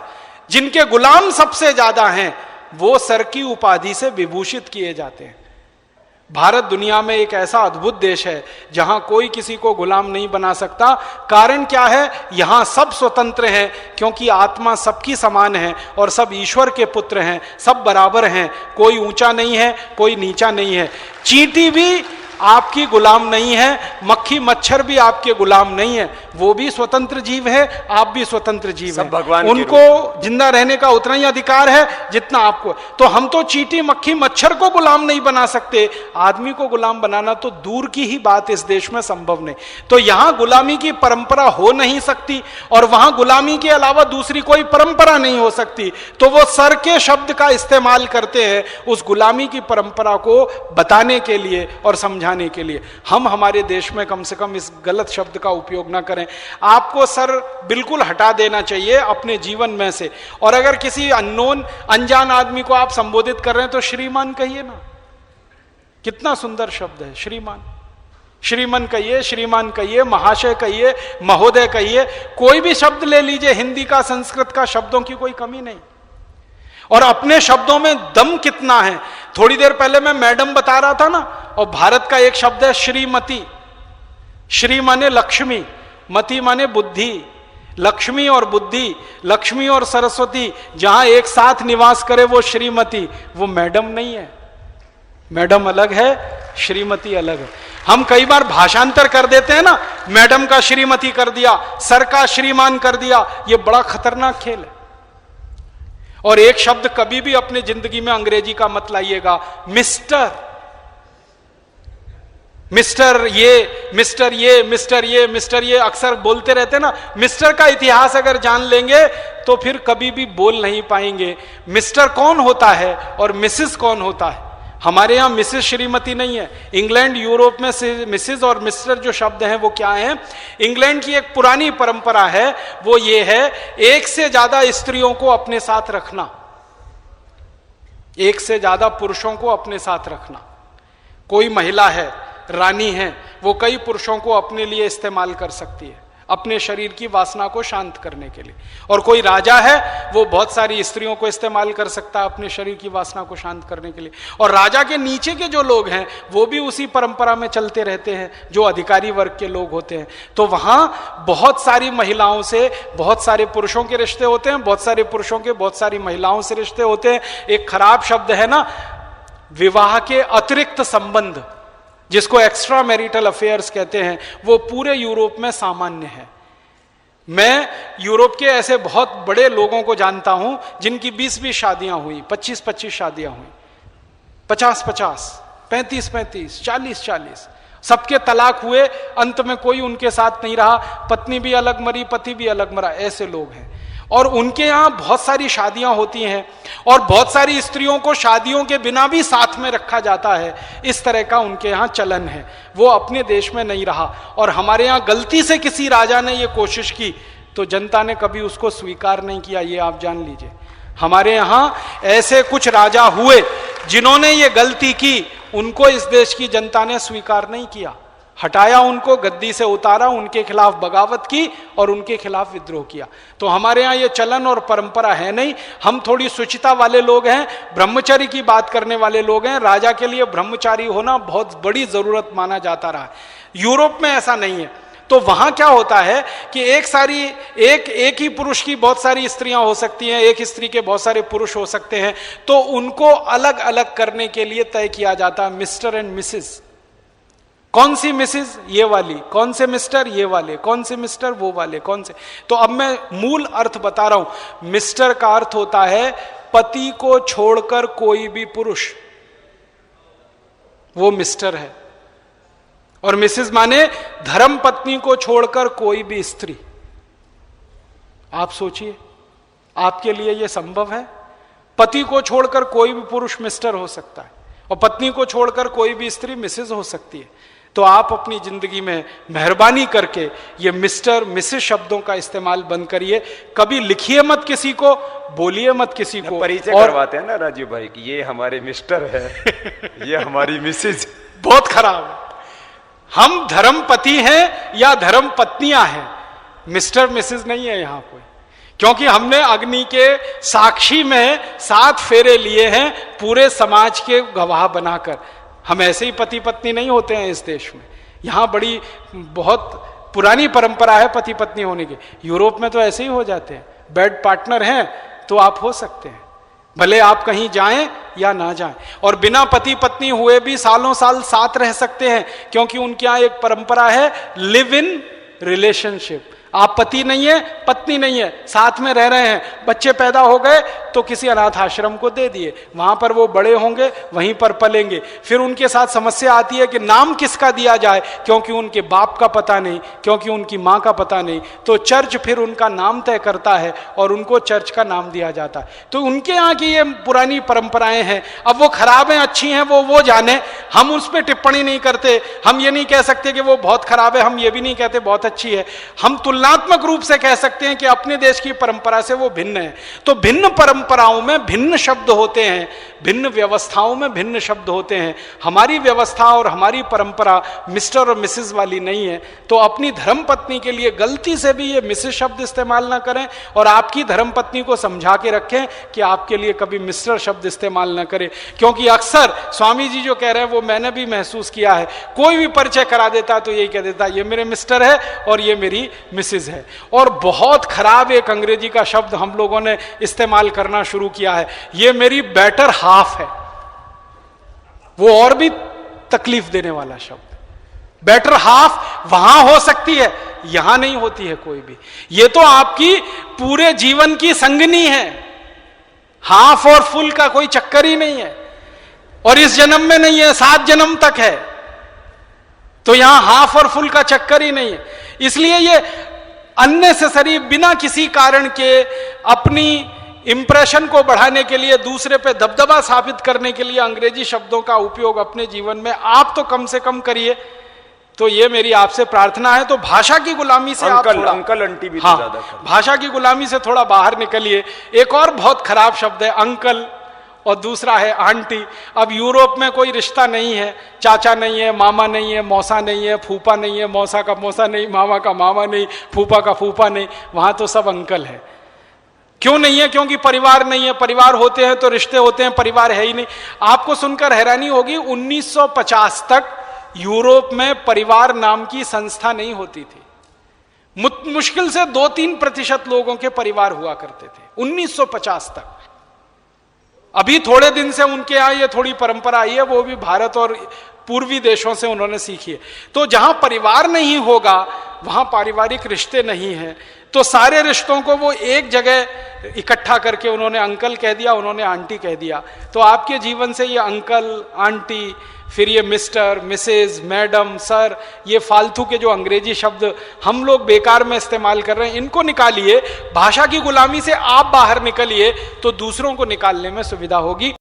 S1: जिनके गुलाम सबसे ज्यादा हैं वो सर की उपाधि से विभूषित किए जाते हैं। भारत दुनिया में एक ऐसा अद्भुत देश है जहां कोई किसी को गुलाम नहीं बना सकता। कारण क्या है? यहां सब स्वतंत्र हैं, क्योंकि आत्मा सबकी समान है और सब ईश्वर के पुत्र हैं, सब बराबर हैं, कोई ऊंचा नहीं है, कोई नीचा नहीं है। चींटी भी आपकी गुलाम नहीं है, मक्खी मच्छर भी आपके गुलाम नहीं है, वो भी स्वतंत्र जीव है, आप भी स्वतंत्र जीव हैं।
S2: भगवान
S1: उनको जिंदा रहने का उतना ही अधिकार है जितना आपको। तो हम तो चींटी, मक्खी, मच्छर को गुलाम नहीं बना सकते, आदमी को गुलाम बनाना तो दूर की ही बात इस देश में संभव नहीं। तो यहां गुलामी की परंपरा हो नहीं सकती और वहां गुलामी के अलावा दूसरी कोई परंपरा नहीं हो सकती। तो वो सर के शब्द का इस्तेमाल करते हैं उस गुलामी की परंपरा को बताने के लिए और समझाने के लिए। हम हमारे देश में कम से कम इस गलत शब्द का उपयोग ना करें। आपको सर बिल्कुल हटा देना चाहिए अपने जीवन में से। और अगर किसी अननोन, अनजान आदमी को आप संबोधित कर रहे हैं तो श्रीमान कहिए ना। कितना सुंदर शब्द है श्रीमान। श्रीमान कहिए, श्रीमान कहिए, महाशय कहिए, महोदय कहिए, कोई भी शब्द ले लीजिए, हिंदी का, संस्कृत का, शब्दों की कोई कमी नहीं। और अपने शब्दों में दम कितना है। थोड़ी देर पहले मैं मैडम बता रहा था ना, और भारत का एक शब्द है श्रीमती। श्री माने लक्ष्मी, मति माने बुद्धि। लक्ष्मी और बुद्धि, लक्ष्मी और सरस्वती जहां एक साथ निवास करे वो श्रीमती, वो मैडम नहीं है। मैडम अलग है, श्रीमती अलग है। हम कई बार भाषांतर कर देते हैं ना, मैडम का श्रीमती कर दिया, सर का श्रीमान कर दिया, ये बड़ा खतरनाक खेल है। और एक शब्द कभी भी अपने जिंदगी में अंग्रेजी का मत लाइएगा, मिस्टर। मिस्टर ये, मिस्टर ये, मिस्टर ये, मिस्टर ये अक्सर बोलते रहते हैं ना। मिस्टर का इतिहास अगर जान लेंगे तो फिर कभी भी बोल नहीं पाएंगे। मिस्टर कौन होता है और मिसेस कौन होता है। हमारे यहां मिसेस श्रीमती नहीं है। इंग्लैंड, यूरोप में से मिसेस और मिस्टर जो शब्द हैं वो क्या हैं? इंग्लैंड की एक पुरानी परंपरा है, वो ये है एक से ज्यादा स्त्रियों को अपने साथ रखना, एक से ज्यादा पुरुषों को अपने साथ रखना। कोई महिला है, रानी है, वो कई पुरुषों को अपने लिए इस्तेमाल कर सकती है, अपने शरीर की वासना को शांत करने के लिए। और कोई राजा है, वो बहुत सारी स्त्रियों को इस्तेमाल कर सकता है अपने शरीर की वासना को शांत करने के लिए। और राजा के नीचे के जो लोग हैं वो भी उसी परंपरा में चलते रहते हैं, जो अधिकारी वर्ग के लोग होते हैं। तो वहां बहुत सारी महिलाओं से बहुत सारे पुरुषों के रिश्ते होते हैं, बहुत सारे पुरुषों के बहुत सारी महिलाओं से रिश्ते होते हैं। एक खराब शब्द है ना, विवाह के अतिरिक्त संबंध, जिसको एक्स्ट्रा मैरिटल अफेयर्स कहते हैं, वो पूरे यूरोप में सामान्य है। मैं यूरोप के ऐसे बहुत बड़े लोगों को जानता हूं जिनकी 20-20 शादियां हुई, 25-25 शादियां हुई, 50-50, 35-35, 40-40, सबके तलाक हुए, अंत में कोई उनके साथ नहीं रहा, पत्नी भी अलग मरी, पति भी अलग मरा, ऐसे लोग हैं। और उनके यहां बहुत सारी शादियां होती हैं और बहुत सारी स्त्रियों को शादियों के बिना भी साथ में रखा जाता है। इस तरह का उनके यहां चलन है, वो अपने देश में नहीं रहा। और हमारे यहां गलती से किसी राजा ने ये कोशिश की तो जनता ने कभी उसको स्वीकार नहीं किया, ये आप जान लीजिए। हमारे यहां ऐसे कुछ राजा हुए जिन्होंने ये गलती की, उनको इस देश की जनता ने स्वीकार नहीं किया, हटाया, उनको गद्दी से उतारा, उनके खिलाफ बगावत की और उनके खिलाफ विद्रोह किया। तो हमारे यहाँ ये चलन और परंपरा है नहीं। हम थोड़ी शुचिता वाले लोग हैं, ब्रह्मचर्य की बात करने वाले लोग हैं। राजा के लिए ब्रह्मचारी होना बहुत बड़ी जरूरत माना जाता रहा है। यूरोप में ऐसा नहीं है। तो वहां क्या होता है कि एक ही पुरुष की बहुत सारी स्त्रियां हो सकती हैं, एक स्त्री के बहुत सारे पुरुष हो सकते हैं। तो उनको अलग अलग करने के लिए तय किया जाता है मिस्टर एंड मिसेस। कौन सी मिसेस? ये वाली। कौन से मिस्टर? ये वाले। कौन से मिस्टर? वो वाले। कौन से? तो अब मैं मूल अर्थ बता रहा हूं। मिस्टर का अर्थ होता है पति को छोड़कर कोई भी पुरुष, वो मिस्टर है। और मिसेस माने धर्म पत्नी को छोड़कर कोई भी स्त्री। आप सोचिए, आपके लिए यह संभव है? पति को छोड़कर कोई भी पुरुष मिस्टर हो सकता है और पत्नी को छोड़कर कोई भी स्त्री मिसेस हो सकती है। तो आप अपनी जिंदगी में मेहरबानी करके ये मिस्टर मिसेस शब्दों का इस्तेमाल बंद करिए। कभी लिखिए मत किसी को, बोलिए मत किसी को।
S2: परिचय करवाते हैं ना राजीव भाई कि ये हमारे मिस्टर है, ये हमारी मिसेज।
S1: बहुत खराब है। हम धर्मपति हैं या धर्म पत्नियां हैं, मिस्टर मिसेस नहीं है यहां कोई। क्योंकि हमने अग्नि के साक्षी में 7 फेरे लिए हैं पूरे समाज के गवाह बनाकर। हम ऐसे ही पति पत्नी नहीं होते हैं इस देश में। यहां बड़ी बहुत पुरानी परंपरा है पति पत्नी होने की। यूरोप में तो ऐसे ही हो जाते हैं, बेड पार्टनर हैं तो आप हो सकते हैं, भले आप कहीं जाएं या ना जाएं। और बिना पति पत्नी हुए भी सालों साल साथ रह सकते हैं, क्योंकि उनके यहां एक परंपरा है लिव इन रिलेशनशिप। आप पति नहीं है, पत्नी नहीं है, साथ में रह रहे हैं, बच्चे पैदा हो गए तो किसी अनाथ आश्रम को दे दिए, वहां पर वो बड़े होंगे, वहीं पर पलेंगे। फिर उनके साथ समस्या आती है कि नाम किसका दिया जाए, क्योंकि उनके बाप का पता नहीं, क्योंकि उनकी मां का पता नहीं, तो चर्च फिर उनका नाम तय करता है और उनको चर्च का नाम दिया जाता है। तो उनके यहाँ की ये पुरानी परंपराएं हैं। अब वो खराब हैं अच्छी हैं वो जाने, हम उस पर टिप्पणी नहीं करते। हम ये नहीं कह सकते कि वो बहुत खराब है, हम ये भी नहीं कहते बहुत अच्छी है। हम तुलनात्मक रूप से कह सकते हैं कि अपने देश की परंपरा से वो भिन्न है। तो भिन्न परंपराओं में भिन्न शब्द होते हैं, भिन्न व्यवस्थाओं में भिन्न शब्द होते हैं। हमारी व्यवस्था और हमारी परंपरा मिस्टर और मिसेस वाली नहीं है। तो अपनी धर्मपत्नी के लिए गलती से भी ये मिसेस शब्द इस्तेमाल ना करें, और आपकी धर्मपत्नी को समझा के रखें कि आपके लिए कभी मिस्टर शब्द इस्तेमाल ना करें। क्योंकि अक्सर स्वामी जी जो कह रहे हैं वो मैंने भी महसूस किया है, कोई भी परिचय करा देता तो यही कह देता ये मेरे मिस्टर है और ये मेरी मिसेस है। और बहुत खराब एक अंग्रेजी का शब्द हम लोगों ने इस्तेमाल करना शुरू किया है, ये मेरी बेटर हाफ है। वो और भी तकलीफ देने वाला शब्द। बेटर हाफ वहां हो सकती है, यहां नहीं होती है कोई भी। ये तो आपकी पूरे जीवन की संगनी है, हाफ और फुल का कोई चक्कर ही नहीं है। और इस जन्म में नहीं है, 7 जन्म तक है, तो यहां हाफ और फुल का चक्कर ही नहीं है। इसलिए ये अननेसेसरी, बिना किसी कारण के, अपनी इंप्रेशन को बढ़ाने के लिए, दूसरे पे दबदबा साबित करने के लिए अंग्रेजी शब्दों का उपयोग अपने जीवन में आप तो कम से कम करिए। तो ये मेरी आपसे प्रार्थना है। तो भाषा की गुलामी से आप थोड़ा,
S2: अंकल आंटी भी
S1: हाँ,
S2: तो ज्यादा करें।
S1: भाषा की गुलामी से थोड़ा बाहर निकलिए। एक और बहुत खराब शब्द है अंकल, और दूसरा है आंटी। अब यूरोप में कोई रिश्ता नहीं है, चाचा नहीं है, मामा नहीं है, मौसा नहीं है, फूफा नहीं है, मौसा का मौसा नहीं, मामा का मामा नहीं, फूफा का फूफा नहीं, वहां तो सब अंकल है। क्यों नहीं है? क्योंकि परिवार नहीं है। परिवार होते हैं तो रिश्ते होते हैं, परिवार है ही नहीं। आपको सुनकर हैरानी होगी, 1950 तक यूरोप में परिवार नाम की संस्था नहीं होती थी। मुश्किल से 2-3% लोगों के परिवार हुआ करते थे 1950 तक। अभी थोड़े दिन से उनके यहां ये थोड़ी परंपरा आई है, वो भी भारत और पूर्वी देशों से उन्होंने सीखी है। तो जहां परिवार नहीं होगा वहां पारिवारिक रिश्ते नहीं है, तो सारे रिश्तों को वो एक जगह इकट्ठा करके उन्होंने अंकल कह दिया, उन्होंने आंटी कह दिया। तो आपके जीवन से ये अंकल, आंटी, फिर ये मिस्टर, मिसेज, मैडम, सर, ये फालतू के जो अंग्रेजी शब्द हम लोग बेकार में इस्तेमाल कर रहे हैं, इनको निकालिए। भाषा की गुलामी से आप बाहर निकलिए तो दूसरों को निकालने में सुविधा होगी।